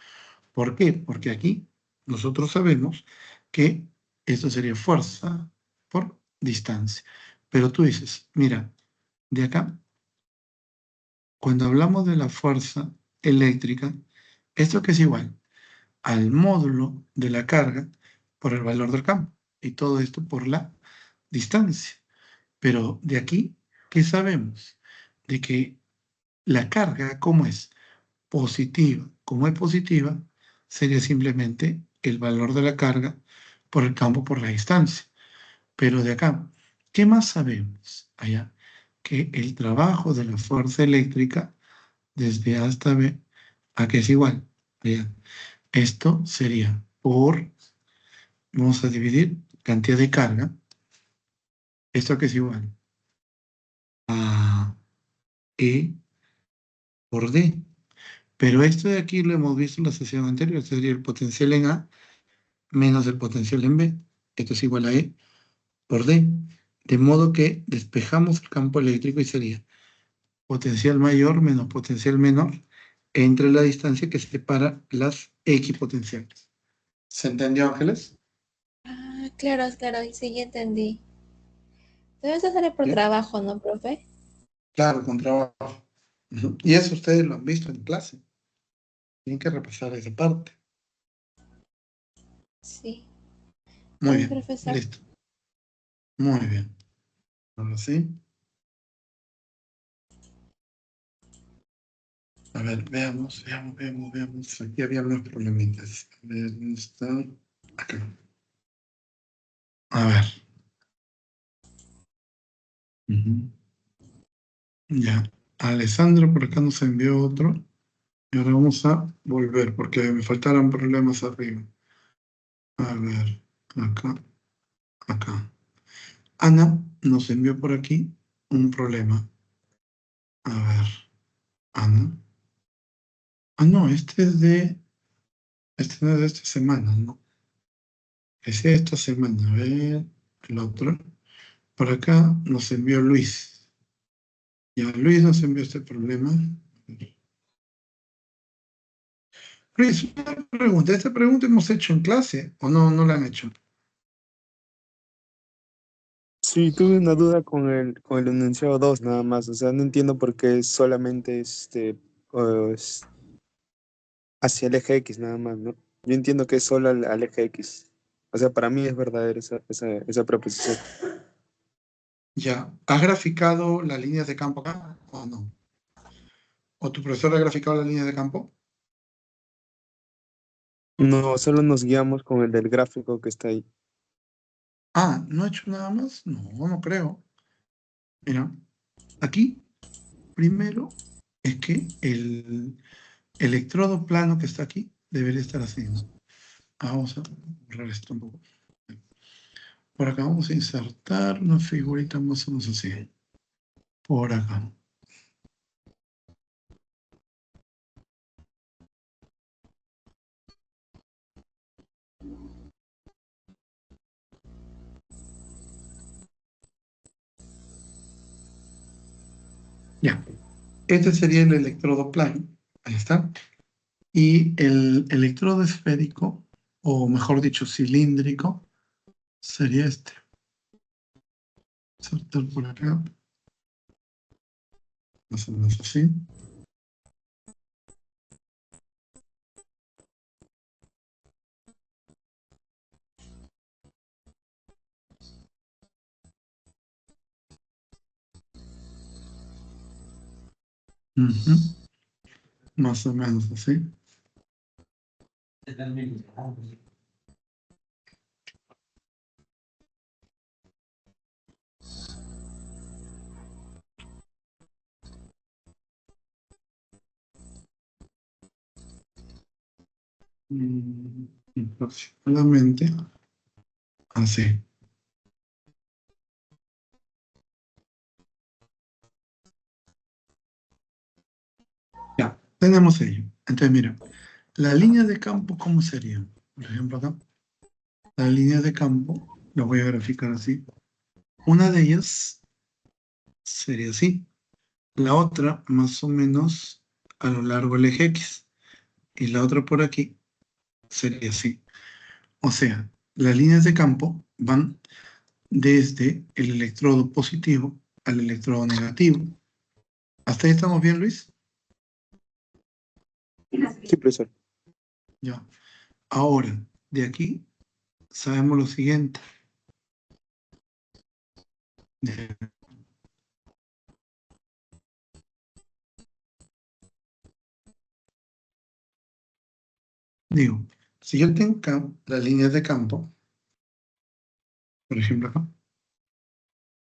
¿Por qué? Porque aquí nosotros sabemos que esto sería fuerza por distancia. Pero tú dices, mira, de acá, cuando hablamos de la fuerza eléctrica, ¿esto que es igual? Al módulo de la carga por el valor del campo. Y todo esto por la distancia. Pero de aquí, ¿qué sabemos? De que la carga, ¿cómo es? Positiva. Como es positiva, sería simplemente el valor de la carga por el campo por la distancia. Pero de acá, ¿qué más sabemos? Allá, que el trabajo de la fuerza eléctrica desde A hasta B, ¿a qué es igual? Allá. Esto sería por, vamos a dividir cantidad de carga, esto que es igual a E por D. Pero esto de aquí lo hemos visto en la sesión anterior, este sería el potencial en A menos el potencial en B. Esto es igual a E por D. De modo que despejamos el campo eléctrico y sería potencial mayor menos potencial menor entre la distancia que separa las equipotenciales. ¿Se entendió, Ángeles? Ah, claro, claro, sí, ya entendí. Debe ser por Bien. trabajo, ¿no, profe? Claro, con trabajo. Ujú. Y eso ustedes lo han visto en clase. Tienen que repasar esa parte. Sí. Muy Ay, bien, profesor. listo. Muy bien. Ahora sí. A ver, veamos. Aquí había unos problemitas. A ver, ¿dónde está? Acá. A ver. Ujú. Ya. Alessandro por acá nos envió otro. Y ahora vamos a volver porque me faltaron problemas arriba. A ver, acá, acá. Ana nos envió por aquí un problema. A ver, Ana. Ah, no, este no es de esta semana, ¿no? Es de esta semana. A ver, el otro. Por acá nos envió Luis. Ya, Luis nos envió este problema. Luis, una pregunta. ¿Esta pregunta hemos hecho en clase o no, no la han hecho? Sí, tuve una duda con el enunciado 2 nada más, o sea, no entiendo por qué solamente es hacia el eje X nada más, ¿no? Yo entiendo que es solo al eje X. O sea, para mí es verdadera esa proposición. Ya. ¿Has graficado las líneas de campo acá o no? ¿O tu profesor ha graficado las líneas de campo? No, solo nos guiamos con el del gráfico que está ahí. Ah, ¿no ha hecho nada más? No, no creo. Mira, aquí primero es que el electrodo plano que está aquí debería estar así, ¿no? Vamos a borrar esto un poco. Por acá vamos a insertar una figurita más o menos así. Por acá. Ya. Este sería el electrodo plano. Ahí está. Y el electrodo esférico, o mejor dicho, cilíndrico, sería este. Insertar por acá. Más o menos así. Ujú. Más o menos así. Mm, aproximadamente así. Ya, tenemos ello. Entonces, mira, la línea de campo, ¿cómo sería? Por ejemplo, acá, la línea de campo, lo voy a graficar así. Una de ellas sería así. La otra, más o menos, a lo largo del eje X. Y la otra por aquí sería así. O sea, las líneas de campo van desde el electrodo positivo al electrodo negativo. ¿Hasta ahí estamos bien, Luis? Sí, profesor. Ya. Ahora, de aquí sabemos lo siguiente. Digo, si yo tengo acá las líneas de campo, por ejemplo acá,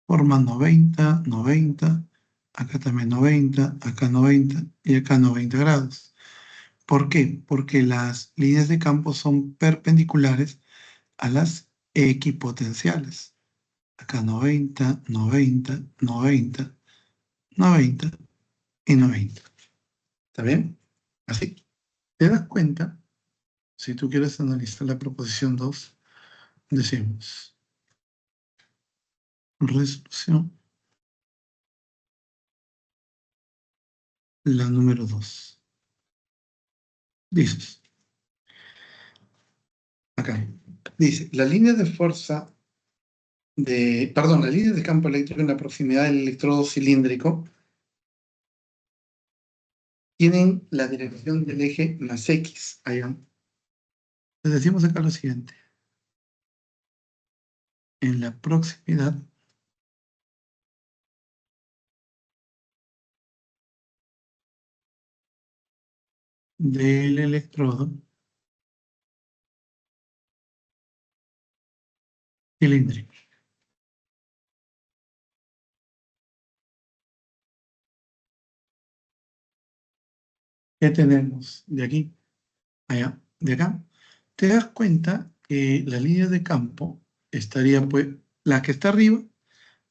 forman 90, 90, acá también 90, acá 90 y acá 90 grados. ¿Por qué? Porque las líneas de campo son perpendiculares a las equipotenciales. Acá 90, 90, 90, 90 y 90. ¿Está bien? Así. ¿Te das cuenta? Si tú quieres analizar la proposición 2, decimos resolución, la número 2. Dices, acá, dice, la línea de fuerza la línea de campo eléctrico en la proximidad del electrodo cilíndrico tienen la dirección del eje más X. Allá. Les decimos acá lo siguiente. En la proximidad del electrodo cilíndrico. ¿Qué tenemos de aquí? Allá, de acá. Te das cuenta que la línea de campo estaría, pues, la que está arriba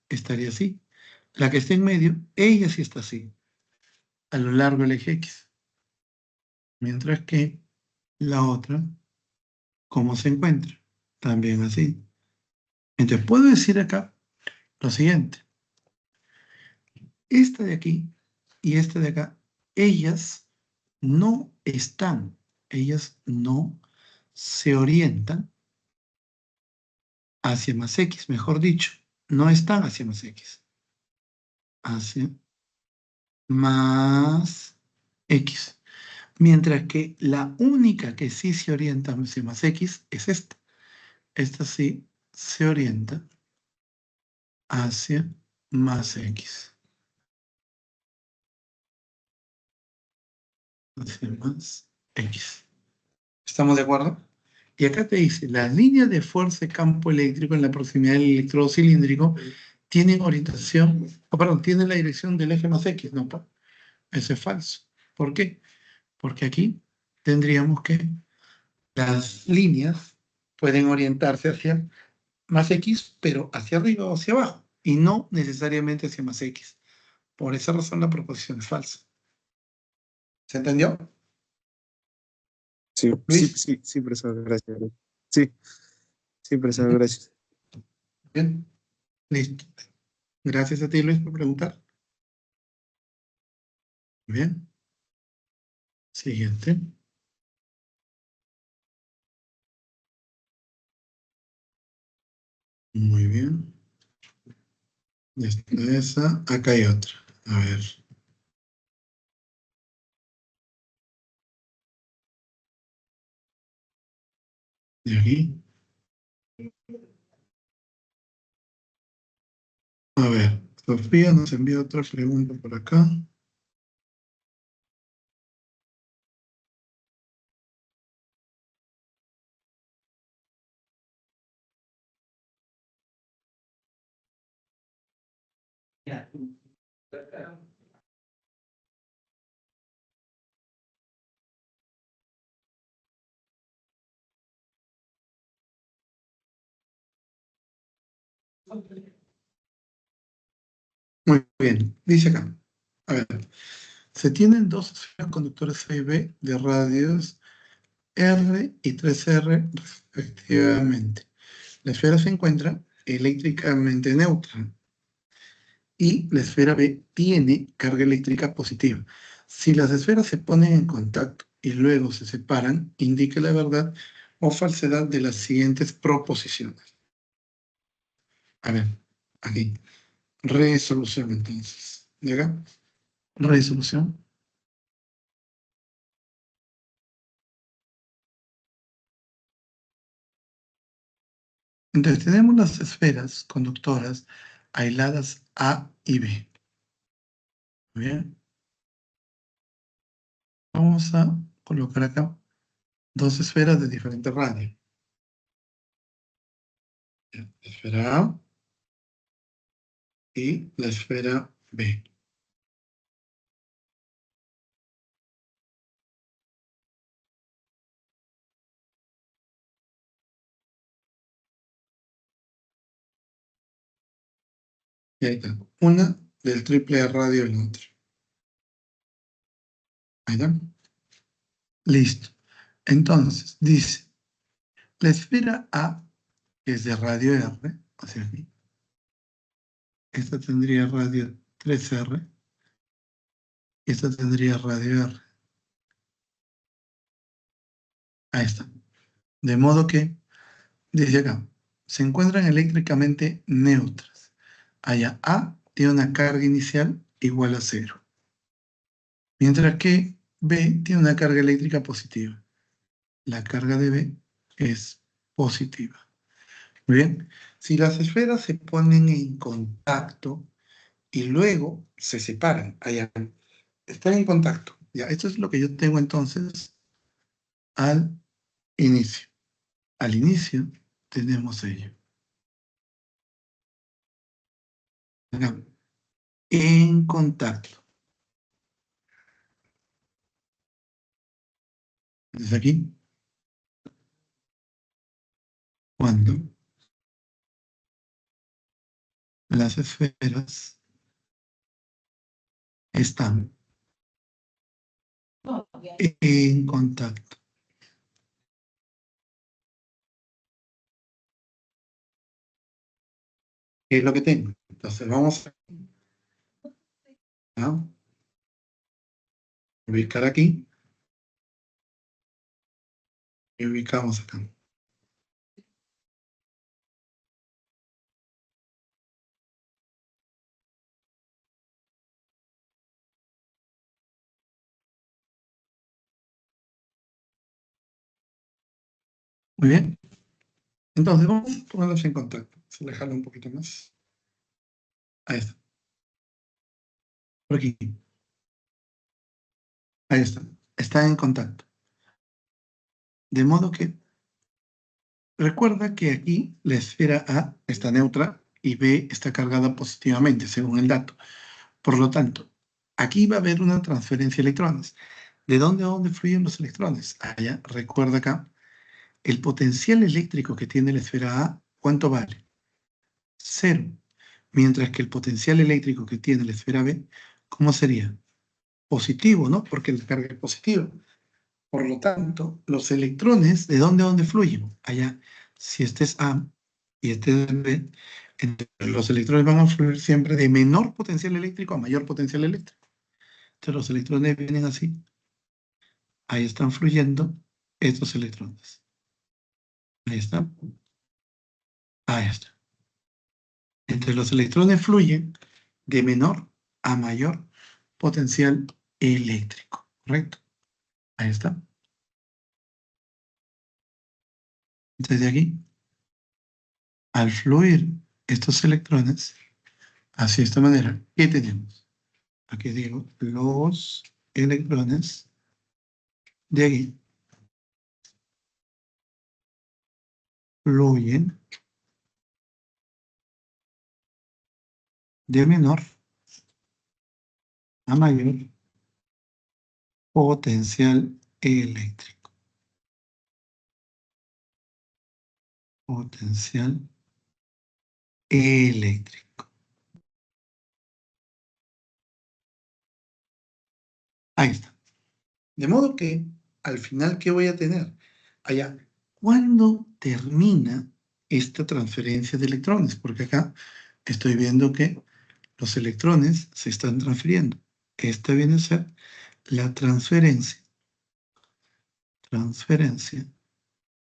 estaría así. La que está en medio, ella sí está así, a lo largo del eje X. Mientras que la otra, ¿cómo se encuentra? También así. Entonces, puedo decir acá lo siguiente. Esta de aquí y esta de acá, ellas no están, ellas no se orientan hacia más X, mejor dicho, no están hacia más X, hacia más X. Mientras que la única que sí se orienta hacia más X es esta. Esta sí se orienta hacia más X. Hacia más X. ¿Estamos de acuerdo? Y acá te dice, las líneas de fuerza de campo eléctrico en la proximidad del electrodo cilíndrico tienen orientación, perdón, tienen la dirección del eje más X, ¿no? Eso es falso. ¿Por qué? Porque aquí tendríamos que las líneas pueden orientarse hacia más X, pero hacia arriba o hacia abajo, y no necesariamente hacia más X. Por esa razón la proposición es falsa. ¿Se entendió? Sí, sí, Luis, sí, sí, profesor, gracias. Sí, sí, profesor, gracias. bien, listo. Gracias a ti, Luis, por preguntar. Bien. Siguiente. Muy bien. Ya está esa. Acá hay otra. A ver. De aquí. A ver. Sofía nos envía otra pregunta por acá. Muy bien. Dice acá. A ver. Se tienen dos esferas conductores A y B de radios R y 3R respectivamente. La esfera se encuentra eléctricamente neutra y la esfera B tiene carga eléctrica positiva. Si las esferas se ponen en contacto y luego se separan, indica la verdad o falsedad de las siguientes proposiciones. A ver, aquí. Resolución entonces. ¿De acá? Resolución. Entonces tenemos las esferas conductoras aisladas A y B. Muy bien. Vamos a colocar acá dos esferas de diferente radio. La esfera A y la esfera B. Y ahí está. Una del triple de radio y la otra. Ahí está. Listo. Entonces, dice, la esfera A es de radio R, hacia aquí. Esta tendría radio 3R y esta tendría radio R. Ahí está. De modo que, dice acá, se encuentran eléctricamente neutras. Allá A tiene una carga inicial igual a 0, mientras que B tiene una carga eléctrica positiva. La carga de B es positiva. Muy bien. Si las esferas se ponen en contacto y luego se separan, allá están en contacto. Ya, esto es lo que yo tengo entonces al inicio. Al inicio tenemos ello. Acá, en contacto. Desde aquí, cuando las esferas están en contacto. ¿Qué es lo que tengo? Entonces vamos a ubicar aquí y ubicamos acá. Muy bien. Entonces vamos a ponerlos en contacto. Se le jala un poquito más. Ahí está. Por aquí. Ahí está. Está en contacto. De modo que recuerda que aquí la esfera A está neutra y B está cargada positivamente, según el dato. Por lo tanto, aquí va a haber una transferencia de electrones. ¿De dónde a dónde fluyen los electrones? Allá, recuerda acá, el potencial eléctrico que tiene la esfera A, ¿cuánto vale? 0. Mientras que el potencial eléctrico que tiene la esfera B, ¿cómo sería? Positivo, ¿no? Porque la carga es positiva. Por lo tanto, los electrones, ¿de dónde a dónde fluyen? Allá. Si este es A y este es B, entonces los electrones van a fluir siempre de menor potencial eléctrico a mayor potencial eléctrico. Entonces los electrones vienen así. Ahí están fluyendo estos electrones. Ahí está. Ahí está. Entre los electrones fluyen de menor a mayor potencial eléctrico. ¿Correcto? Ahí está. Entonces de aquí, al fluir estos electrones, así de esta manera, ¿qué tenemos? Aquí digo, los electrones de aquí fluyen de menor a mayor potencial eléctrico. Potencial eléctrico. Ahí está. De modo que, al final, ¿qué voy a tener? Allá, ¿cuándo termina esta transferencia de electrones? Porque acá estoy viendo que los electrones se están transfiriendo. Esta viene a ser la transferencia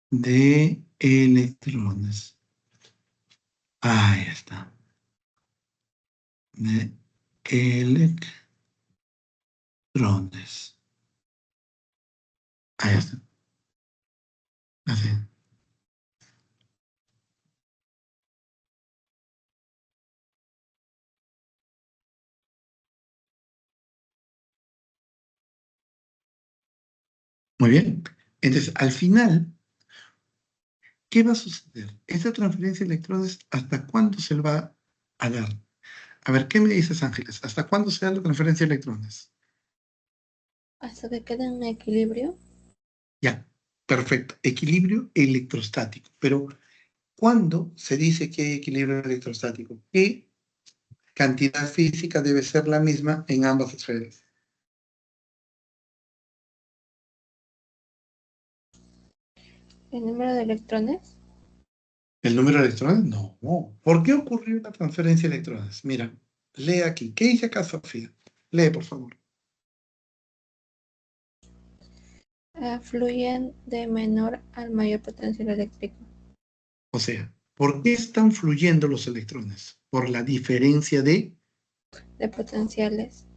de electrones. Ahí está. De electrones. Ahí está. Así. Muy bien. Entonces, al final, ¿qué va a suceder? Esta transferencia de electrones, ¿hasta cuándo se le va a dar? A ver, ¿qué me dices, Ángeles? ¿Hasta cuándo se da la transferencia de electrones? Hasta que quede en equilibrio. Ya, perfecto. Equilibrio electrostático. Pero, ¿cuándo se dice que hay equilibrio electrostático? ¿Qué cantidad física debe ser la misma en ambas esferas? El número de electrones. ¿El número de electrones? No. ¿Por qué ocurrió una transferencia de electrones? Mira, lee aquí. ¿Qué dice acá, Sofía? Lee, por favor. Fluyen de menor al mayor potencial eléctrico. O sea, ¿por qué están fluyendo los electrones? Por la diferencia de... De potenciales.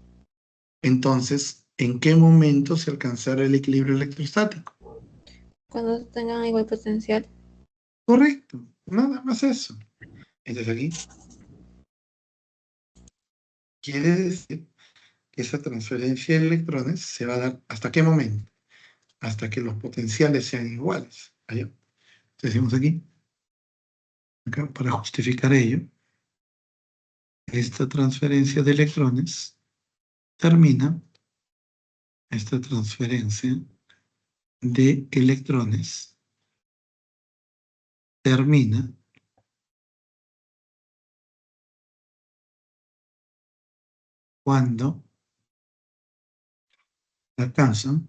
Entonces, ¿en qué momento se alcanzará el equilibrio electrostático? Cuando tengan igual potencial. Correcto, nada más eso. Entonces aquí quiere decir que esa transferencia de electrones se va a dar ¿hasta qué momento? Hasta que los potenciales sean iguales. Allá. Entonces decimos aquí, acá para justificar ello, esta transferencia de electrones termina, esta transferencia de electrones termina cuando alcanzan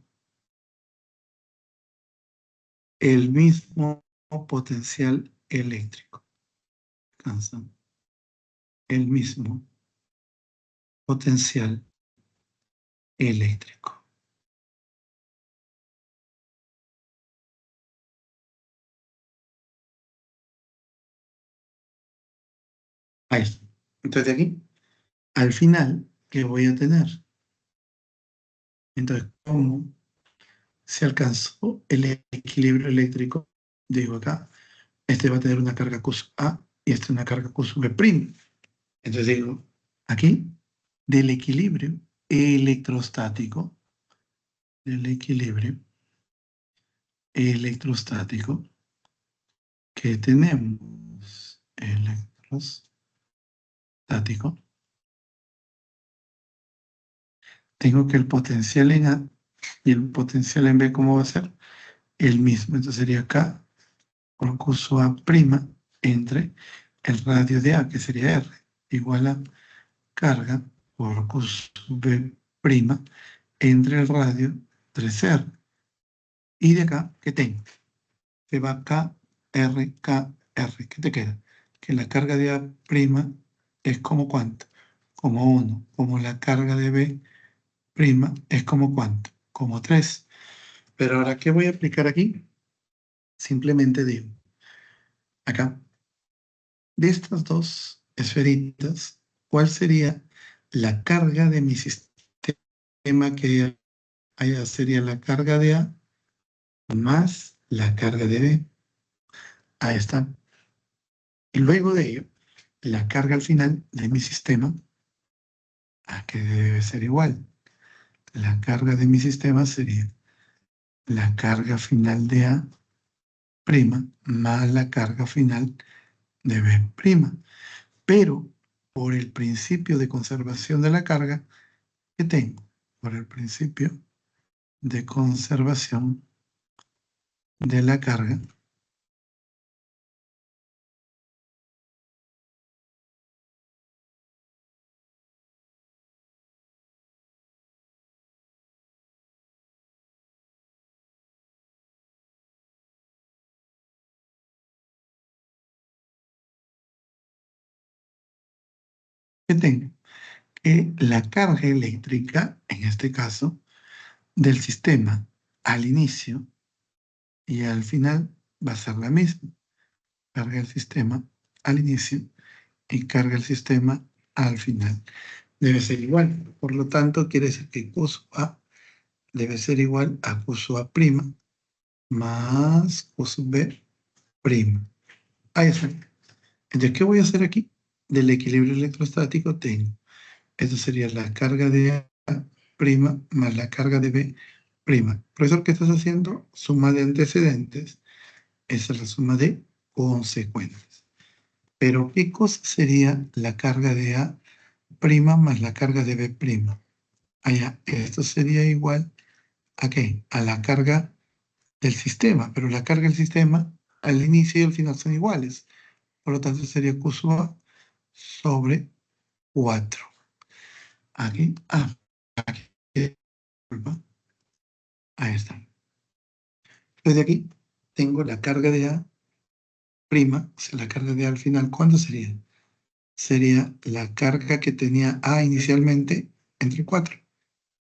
el mismo potencial eléctrico. Alcanzan el mismo potencial eléctrico. Ahí está. Entonces, de aquí, al final, ¿qué voy a tener? Entonces, ¿cómo se alcanzó el equilibrio eléctrico? Digo acá, este va a tener una carga Q sub A y este una carga Q sub B'. Entonces digo, aquí, del equilibrio electrostático, que tenemos, electrostático, tengo que el potencial en A y el potencial en B, ¿cómo va a ser? El mismo. Entonces sería K por Q sub A' entre el radio de A, que sería R, igual a carga por Q sub B' entre el radio 3R. Y de acá, ¿qué tengo? Se va K, R, K, R. ¿Qué te queda? Que la carga de A' es como ¿cuánto? Como 1. Como la carga de B' es como ¿cuánto? Como 3. Pero ahora, ¿qué voy a aplicar aquí? Simplemente digo, acá, de estas dos esferitas, ¿cuál sería la carga de mi sistema que haya? Sería la carga de A más la carga de B. Ahí está. Y luego de ello, la carga al final de mi sistema, ¿a qué debe ser igual? La carga de mi sistema sería la carga final de A' más la carga final de B'. Pero por el principio de conservación de la carga, ¿qué tengo? Por el principio de conservación de la carga, ¿qué tengo? Que la carga eléctrica, en este caso, del sistema al inicio y al final va a ser la misma. Carga el sistema al inicio y carga el sistema al final. Debe ser igual. Por lo tanto, quiere decir que Q sub A debe ser igual a Q sub A' más Q sub B'. Ahí está. Entonces, ¿qué voy a hacer aquí? Del equilibrio electrostático tengo. Esto sería la carga de A' más la carga de B'. Profesor, ¿qué estás haciendo? Suma de antecedentes. Esa es la suma de consecuencias. Pero, ¿qué cosa sería la carga de A' más la carga de B'? Allá, esto sería igual ¿a qué? A la carga del sistema, pero la carga del sistema al inicio y al final son iguales. Por lo tanto, sería Q sub A sobre 4. Aquí, aquí, disculpa. Ahí está. Desde aquí tengo la carga de A', o sea, la carga de A al final, ¿cuánto sería? Sería la carga que tenía A inicialmente entre 4.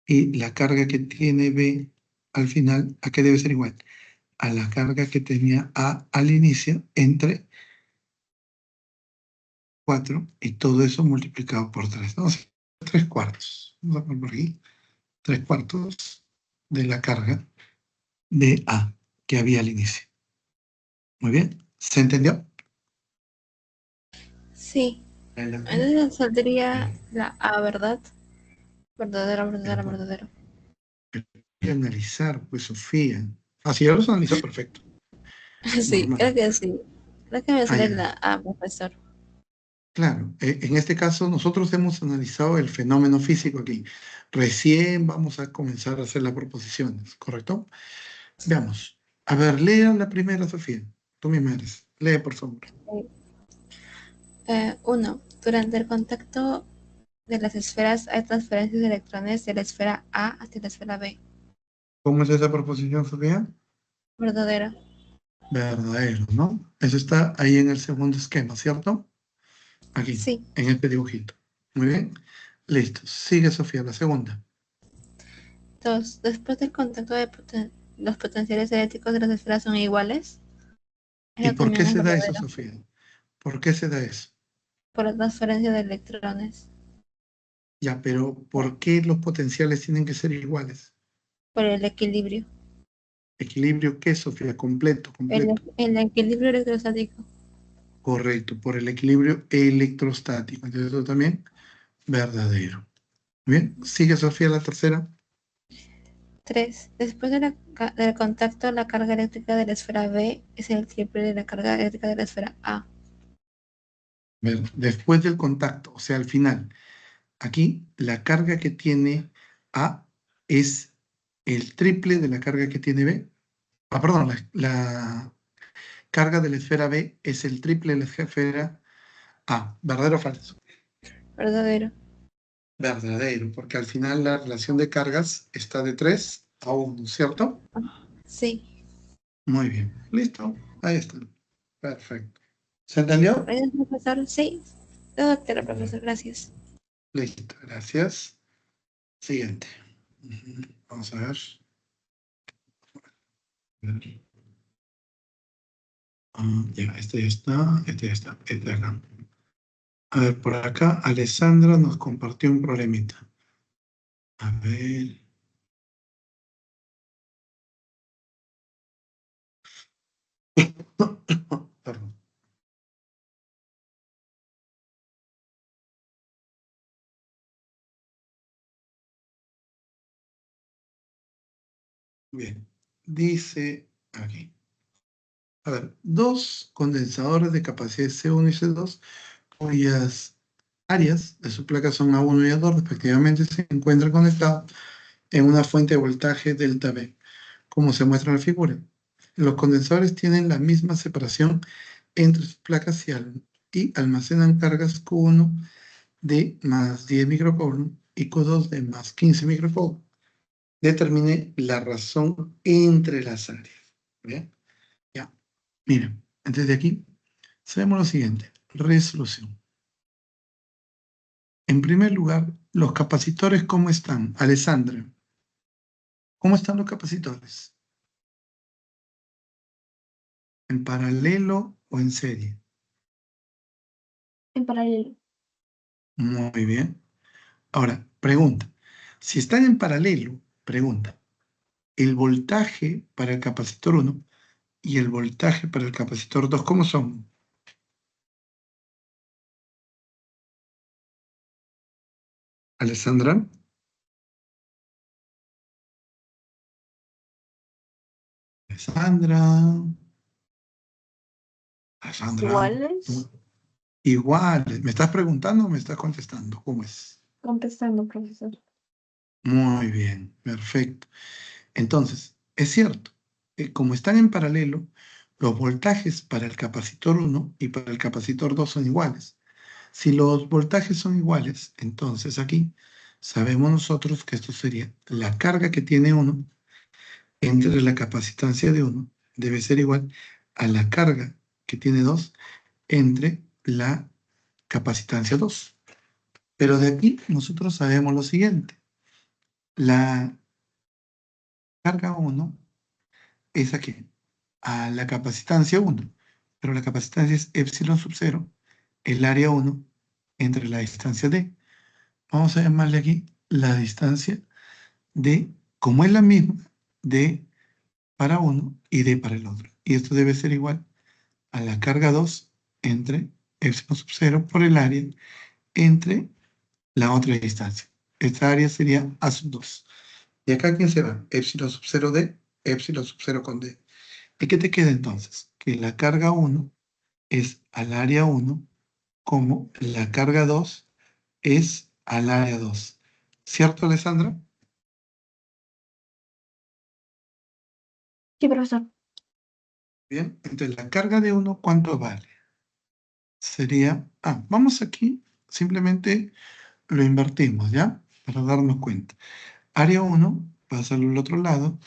Y la carga que tiene B al final, ¿a qué debe ser igual? A la carga que tenía A al inicio entre 4 y todo eso multiplicado por 3, ¿no? O sea, 3 cuartos. Vamos a poner por aquí. 3 cuartos de la carga de A que había al inicio. Muy bien. ¿Se entendió? Sí. Entonces saldría la A, ¿verdad? Verdadero. Voy a analizar, pues, Sofía. Si ya los analizó, perfecto. Sí, Normal. creo que sí. Creo que me sale ya. la A, profesor. Claro, en este caso nosotros hemos analizado el fenómeno físico aquí. Recién vamos a comenzar a hacer las proposiciones, ¿correcto? Veamos. A ver, lea la primera, Sofía. Tú misma eres. Lee, por favor. 1. Durante el contacto de las esferas hay transferencias de electrones de la esfera A hacia la esfera B. ¿Cómo es esa proposición, Sofía? Verdadero. Verdadero, ¿no? Eso está ahí en el segundo esquema, ¿cierto? Aquí, Sí. en este dibujito. Muy bien. Listo. Sigue, Sofía, la segunda. 2. Después del contacto los potenciales eléctricos de las esferas son iguales. ¿Y Eso por qué también es se da eso, verdadero. Sofía? ¿Por qué se da eso? Por la transferencia de electrones. Ya, pero ¿por qué los potenciales tienen que ser iguales? Por el equilibrio. ¿Equilibrio qué, Sofía? Completo, completo. El equilibrio electrostático. Correcto, por el equilibrio electrostático. Entonces, eso también verdadero. Bien, sigue, Sofía, la tercera. 3. Después del contacto, la carga eléctrica de la esfera B es el triple de la carga eléctrica de la esfera A. Ver, después del contacto, o sea, al final. Aquí la carga que tiene A es el triple de la carga que tiene B. Ah, perdón, la carga de la esfera B es el triple de la esfera A. ¿Verdadero o falso? Verdadero. Verdadero, porque al final la relación de cargas está de 3 a 1, ¿cierto? Sí. Muy bien. Listo. Ahí está. Perfecto. ¿Se entendió? ¿Gracias, profesor? Sí. Doctora, profesor, gracias. Listo. Gracias. Siguiente. Vamos a ver. Ya, este ya está. Este ya está. Este de acá. A ver, por acá Alessandra nos compartió un problemita. A ver. Perdón. Bien. Dice aquí. A ver, dos condensadores de capacidad C1 y C2, cuyas áreas de su placa son A1 y A2 respectivamente, se encuentran conectados en una fuente de voltaje delta V, como se muestra en la figura. Los condensadores tienen la misma separación entre sus placas y almacenan cargas Q1 de más 10 microcoulomb y Q2 de más 15 microcoulomb. Determine la razón entre las áreas. ¿Bien? Ya. Miren, antes de aquí, sabemos lo siguiente. Resolución. En primer lugar, los capacitores, ¿cómo están? Alessandra, ¿cómo están los capacitores? ¿En paralelo o en serie? En paralelo. Muy bien. Ahora, pregunta. Si están en paralelo, pregunta, ¿el voltaje para el capacitor 1 y el voltaje para el capacitor 2 cómo son? Alessandra. Alessandra. Alessandra. ¿Iguales? Igual. ¿Me estás preguntando o me estás contestando? ¿Cómo es? Contestando, profesor. Muy bien, perfecto. Entonces, es cierto, como están en paralelo, los voltajes para el capacitor 1 y para el capacitor 2 son iguales. Si los voltajes son iguales, entonces aquí sabemos nosotros que esto sería la carga que tiene uno entre la capacitancia de uno debe ser igual a la carga que tiene 2 entre la capacitancia 2. Pero de aquí nosotros sabemos lo siguiente. La carga 1 es aquí, a la capacitancia 1, pero la capacitancia es epsilon sub 0, el área 1 entre la distancia d. Vamos a llamarle aquí la distancia d, como es la misma, d para uno y d para el otro. Y esto debe ser igual a la carga 2 entre epsilon sub 0 por el área entre la otra distancia. Esta área sería a sub 2. Y acá, ¿quién se va? Epsilon sub 0 d, epsilon sub 0 con d. ¿Y qué te queda entonces? Que la carga 1 es al área 1 como la carga 2 es al área 2. ¿Cierto, Alessandra? Sí, profesor. Bien, entonces la carga de 1, ¿cuánto vale? Sería, vamos aquí, simplemente lo invertimos, ¿ya? Para darnos cuenta. Área 1, pasarlo al otro lado.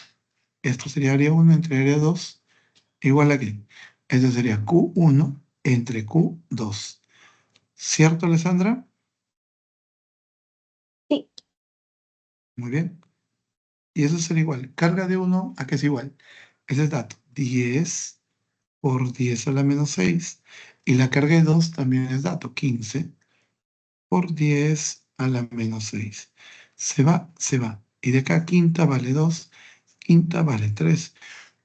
Esto sería área 1 entre área 2, igual a qué. Esto sería Q1 entre Q2. ¿Cierto, Alessandra? Sí. Muy bien. Y eso sería igual. Carga de 1, ¿a qué es igual? Ese es dato. 10 por 10 a la menos 6. Y la carga de 2 también es dato. 15 por 10 a la menos 6. Se va, se va. Y de acá quinta vale 2, quinta vale 3.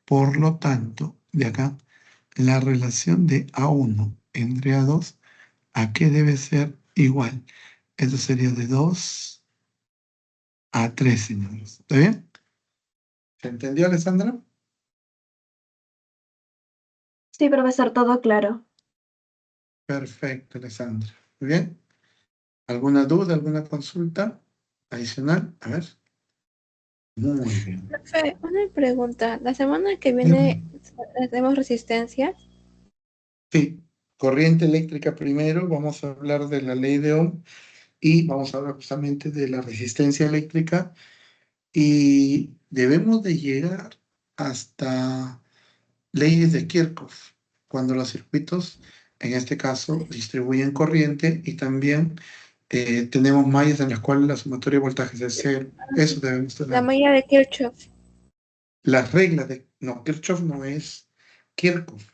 Por lo tanto, de acá, la relación de A1 entre A2, ¿a qué debe ser igual? Eso sería de 2 a 3, señores. ¿Está bien? ¿Se entendió, Alessandra? Sí, profesor, todo claro. Perfecto, Alessandra. Muy bien. ¿Alguna duda, alguna consulta adicional? A ver. Muy bien. Profe, una pregunta. La semana que viene Bien. hacemos resistencia. Sí, corriente eléctrica primero, vamos a hablar de la ley de Ohm y vamos a hablar justamente de la resistencia eléctrica y debemos de llegar hasta leyes de Kirchhoff, cuando los circuitos, en este caso, distribuyen corriente y también tenemos mallas en las cuales la sumatoria de voltajes es cero. Eso debemos La tener. malla de Kirchhoff. Las reglas de... No, Kirchhoff no es Kirchhoff.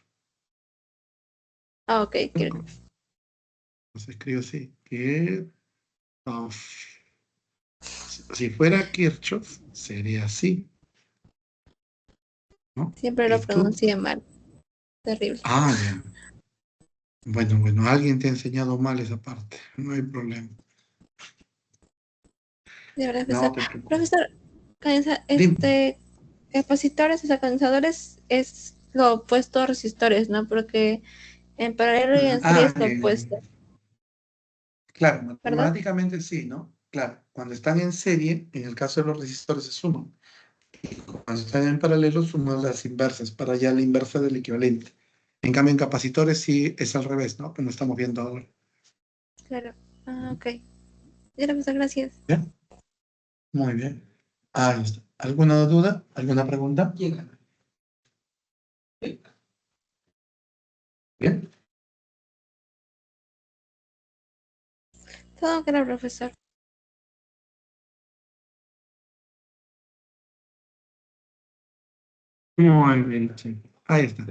Ah, ok, Kirchhoff. Kirchhoff. Se escribe así. Kirchhoff. Si fuera Kirchhoff, sería así, ¿no? Siempre lo Y tú... pronuncié mal. Terrible. Ya. Bueno, alguien te ha enseñado mal esa parte. No hay problema. De verdad, No profesor. te preocupes. Profesor, Dime. capacitores y condensadores es lo opuesto a resistores, ¿no? Porque en paralelo y en serie es lo opuesto, Claro, ¿verdad? matemáticamente sí, ¿no? Claro, cuando están en serie, en el caso de los resistores se suman. Cuando están en paralelo, suman las inversas, para ya la inversa del equivalente. En cambio, en capacitores sí es al revés, ¿no? Como estamos viendo ahora. Claro. Ah, ok. Ya, profesor, gracias. ¿Bien? Muy bien. Ahí está. ¿Alguna duda? ¿Alguna pregunta? Bien. Todo claro, profesor. Muy bien, sí. Ahí está.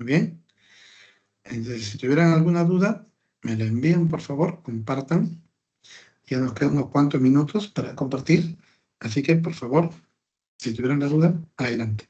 Muy bien. Entonces, si tuvieran alguna duda, me la envían, por favor, compartan. Ya nos quedan unos cuantos minutos para compartir. Así que, por favor, si tuvieran la duda, adelante.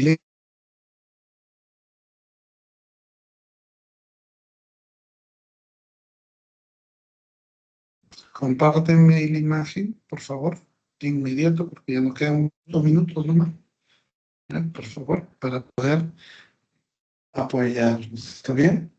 Jacqueline. Compárteme la imagen, por favor, de inmediato, porque ya nos quedan 2 minutos nomás. Por favor, para poder apoyarnos. ¿Está bien?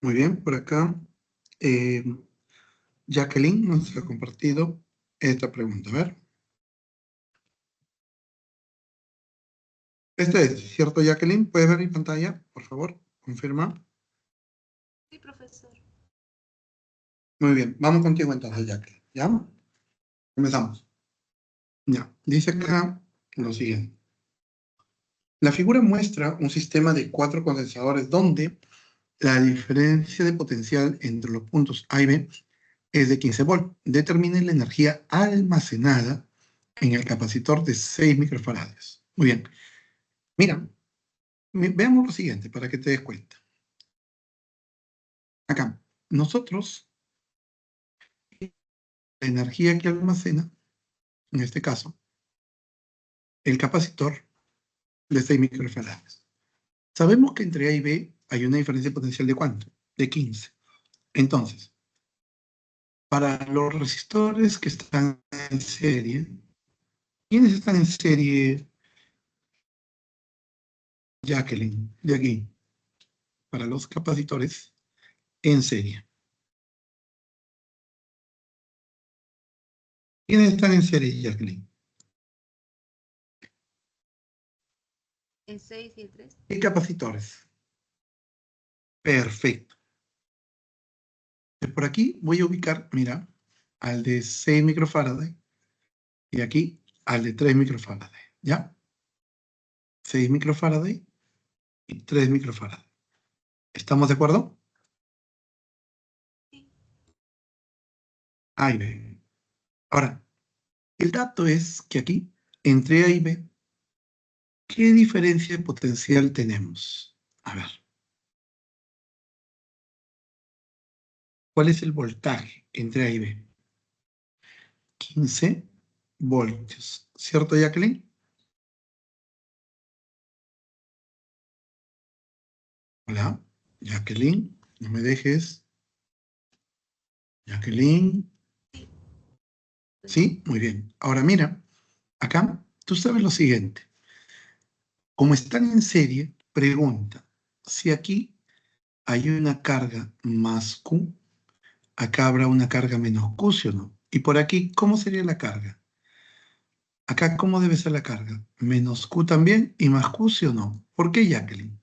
Muy bien, por acá. eh, Jacqueline nos ha compartido esta pregunta. A ver. Esta es, ¿cierto, Jacqueline? ¿Puedes ver mi pantalla, por favor? Confirma. Sí, profesor. Muy bien, vamos contigo entonces, Jacqueline. ¿Ya? Comenzamos. Ya, dice acá lo siguiente. La figura muestra un sistema de 4 condensadores donde la diferencia de potencial entre los puntos A y B es de 15 volt. Determine la energía almacenada en el capacitor de 6 microfarads. Muy bien. Mira, veamos lo siguiente para que te des cuenta. Acá, nosotros, la energía que almacena, en este caso, el capacitor de 6 microfarads. Sabemos que entre A y B hay una diferencia de potencial de ¿cuánto? De 15. Entonces, para los resistores que están en serie, ¿quiénes están en serie, Jacqueline? De aquí. Para los capacitores en serie. ¿Quiénes están en serie, Jacqueline? El 6 y el 3. ¿Qué capacitores? Perfecto. Por aquí voy a ubicar, mira, al de 6 microfarads y aquí al de 3 microfarads. ¿Ya? 6 microfarads y 3 microfarads. ¿Estamos de acuerdo? Sí. A y B. Ahora, el dato es que aquí, entre A y B, ¿qué diferencia de potencial tenemos? A ver. ¿Cuál es el voltaje entre A y B? 15 voltios. ¿Cierto, Jacqueline? Hola. Jacqueline, no me dejes. Jacqueline. Sí, muy bien. Ahora mira, acá tú sabes lo siguiente. Como están en serie, pregunta, si aquí hay una carga más Q, acá habrá una carga menos Q, ¿sí o no? Y por aquí, ¿cómo sería la carga? Acá, ¿cómo debe ser la carga? Menos Q también y más Q, ¿sí o no? ¿Por qué, Jacqueline?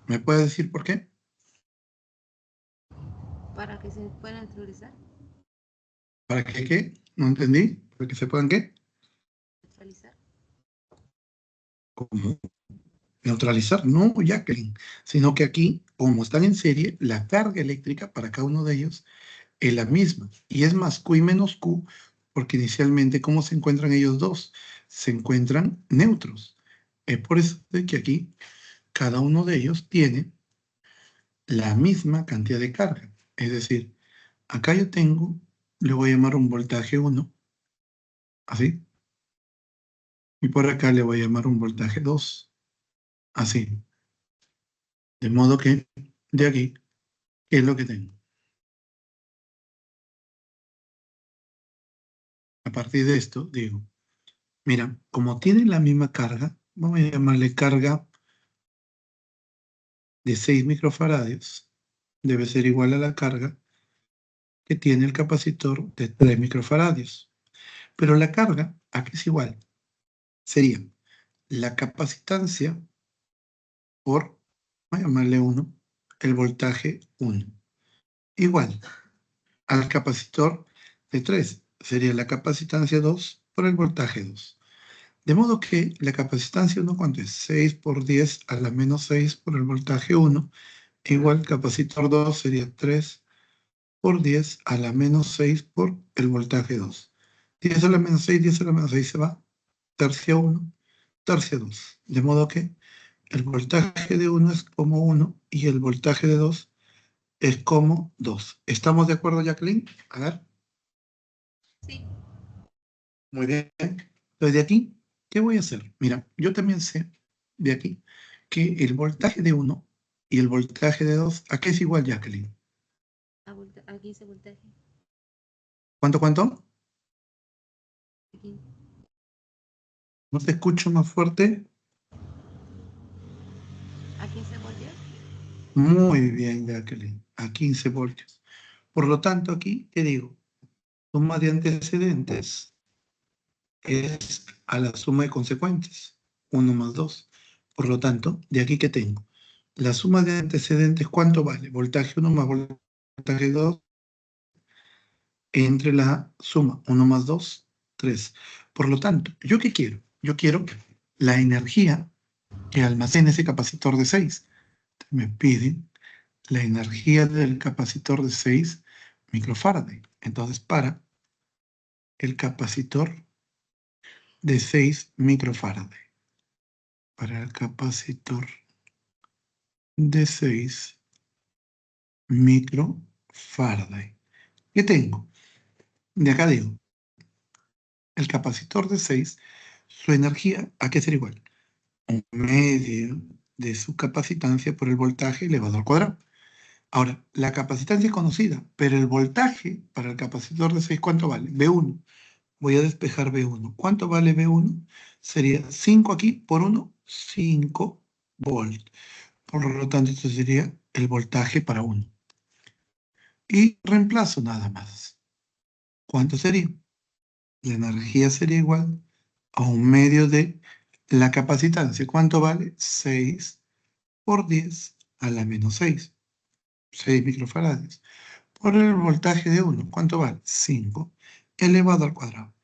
¿Me puedes decir por qué? Para que se pueda neutralizar. ¿Para qué qué? No entendí. ¿Para que se puedan qué? Neutralizar. ¿Cómo? Neutralizar, no, Jacqueline, sino que aquí, como están en serie, la carga eléctrica para cada uno de ellos es la misma, y es más Q y menos Q, porque inicialmente, ¿cómo se encuentran ellos dos? Se encuentran neutros. Es por eso de que aquí cada uno de ellos tiene la misma cantidad de carga. Es decir, acá yo tengo, le voy a llamar un voltaje 1, así, y por acá le voy a llamar un voltaje 2, así. De modo que de aquí, ¿qué es lo que tengo? A partir de esto, digo, mira, como tienen la misma carga, vamos a llamarle carga de 6 microfaradios, debe ser igual a la carga que tiene el capacitor de 3 microfaradios. Pero la carga, aquí es igual, sería la capacitancia por, vamos a llamarle 1, el voltaje 1. Igual al capacitor de 3, sería la capacitancia 2 por el voltaje 2. De modo que la capacitancia 1, ¿cuánto es? 6 por 10 a la menos 6 por el voltaje 1, igual capacitor 2 sería 3 por 10 a la menos 6 por el voltaje 2. 10 a la menos 6, 10 a la menos 6 se va. Tercia 1, tercia 2. De modo que el voltaje de 1 es como 1 y el voltaje de 2 es como 2. ¿Estamos de acuerdo, Jacqueline? A ver. Sí. Muy bien. Entonces, de aquí, ¿qué voy a hacer? Mira, yo también sé de aquí que el voltaje de 1 y el voltaje de 2, ¿a qué es igual, Jacqueline? A 15 voltaje. ¿Cuánto, cuánto? Aquí. ¿No te escucho más fuerte? A 15 voltios. Muy bien, Jacqueline, a 15 voltios. Por lo tanto, aquí te digo, suma de antecedentes es a la suma de consecuentes, 1 más 2. Por lo tanto, de aquí que tengo, la suma de antecedentes, ¿cuánto vale? Voltaje 1 más voltaje 2 entre la suma 1 más 2, 3. Por lo tanto, ¿yo qué quiero? Yo quiero la energía que almacena ese capacitor de 6. Me piden la energía del capacitor de 6 microfarad. Entonces, para el capacitor de 6 microfarad, para el capacitor de 6 microfarad, ¿qué tengo? De acá digo, el capacitor de 6, su energía, ¿a qué será igual? Un medio de su capacitancia por el voltaje elevado al cuadrado. Ahora, la capacitancia es conocida, pero el voltaje para el capacitor de 6, ¿cuánto vale? B1. Voy a despejar B1. ¿Cuánto vale B1? Sería 5 aquí por 1, 5 volt. Por lo tanto, esto sería el voltaje para 1. Y reemplazo nada más. ¿Cuánto sería? La energía sería igual a un medio de la capacitancia. ¿Cuánto vale? 6 por 10 a la menos 6. 6 microfarads. Por el voltaje de 1. ¿Cuánto vale? 5 elevado al cuadrado.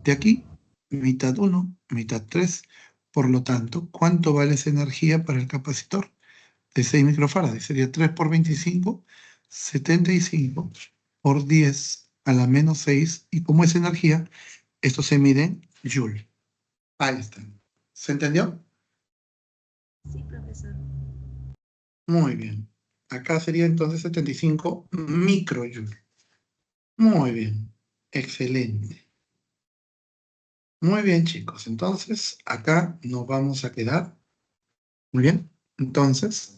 De aquí, mitad 1, mitad 3. Por lo tanto, ¿cuánto vale esa energía para el capacitor? De 6 microfarads. Sería 3 por 25, 75 por 10 a la menos 6. Y como es energía, esto se mide en Joule. Ahí está. ¿Se entendió? Sí, profesor. Muy bien. Acá sería entonces 75 microjoule. Muy bien. Excelente. Muy bien, chicos. Entonces, acá nos vamos a quedar. Muy bien. Entonces,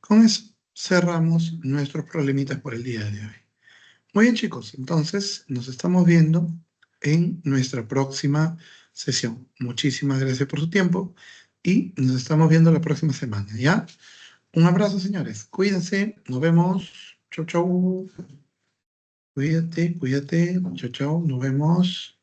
Con eso cerramos nuestros problemitas por el día de hoy. Muy bien, chicos, entonces nos estamos viendo en nuestra próxima sesión. Muchísimas gracias por su tiempo y nos estamos viendo la próxima semana, ¿ya? Un abrazo, señores. Cuídense. Nos vemos. Chau, chau. Cuídate, cuídate. Chau, chau. Nos vemos.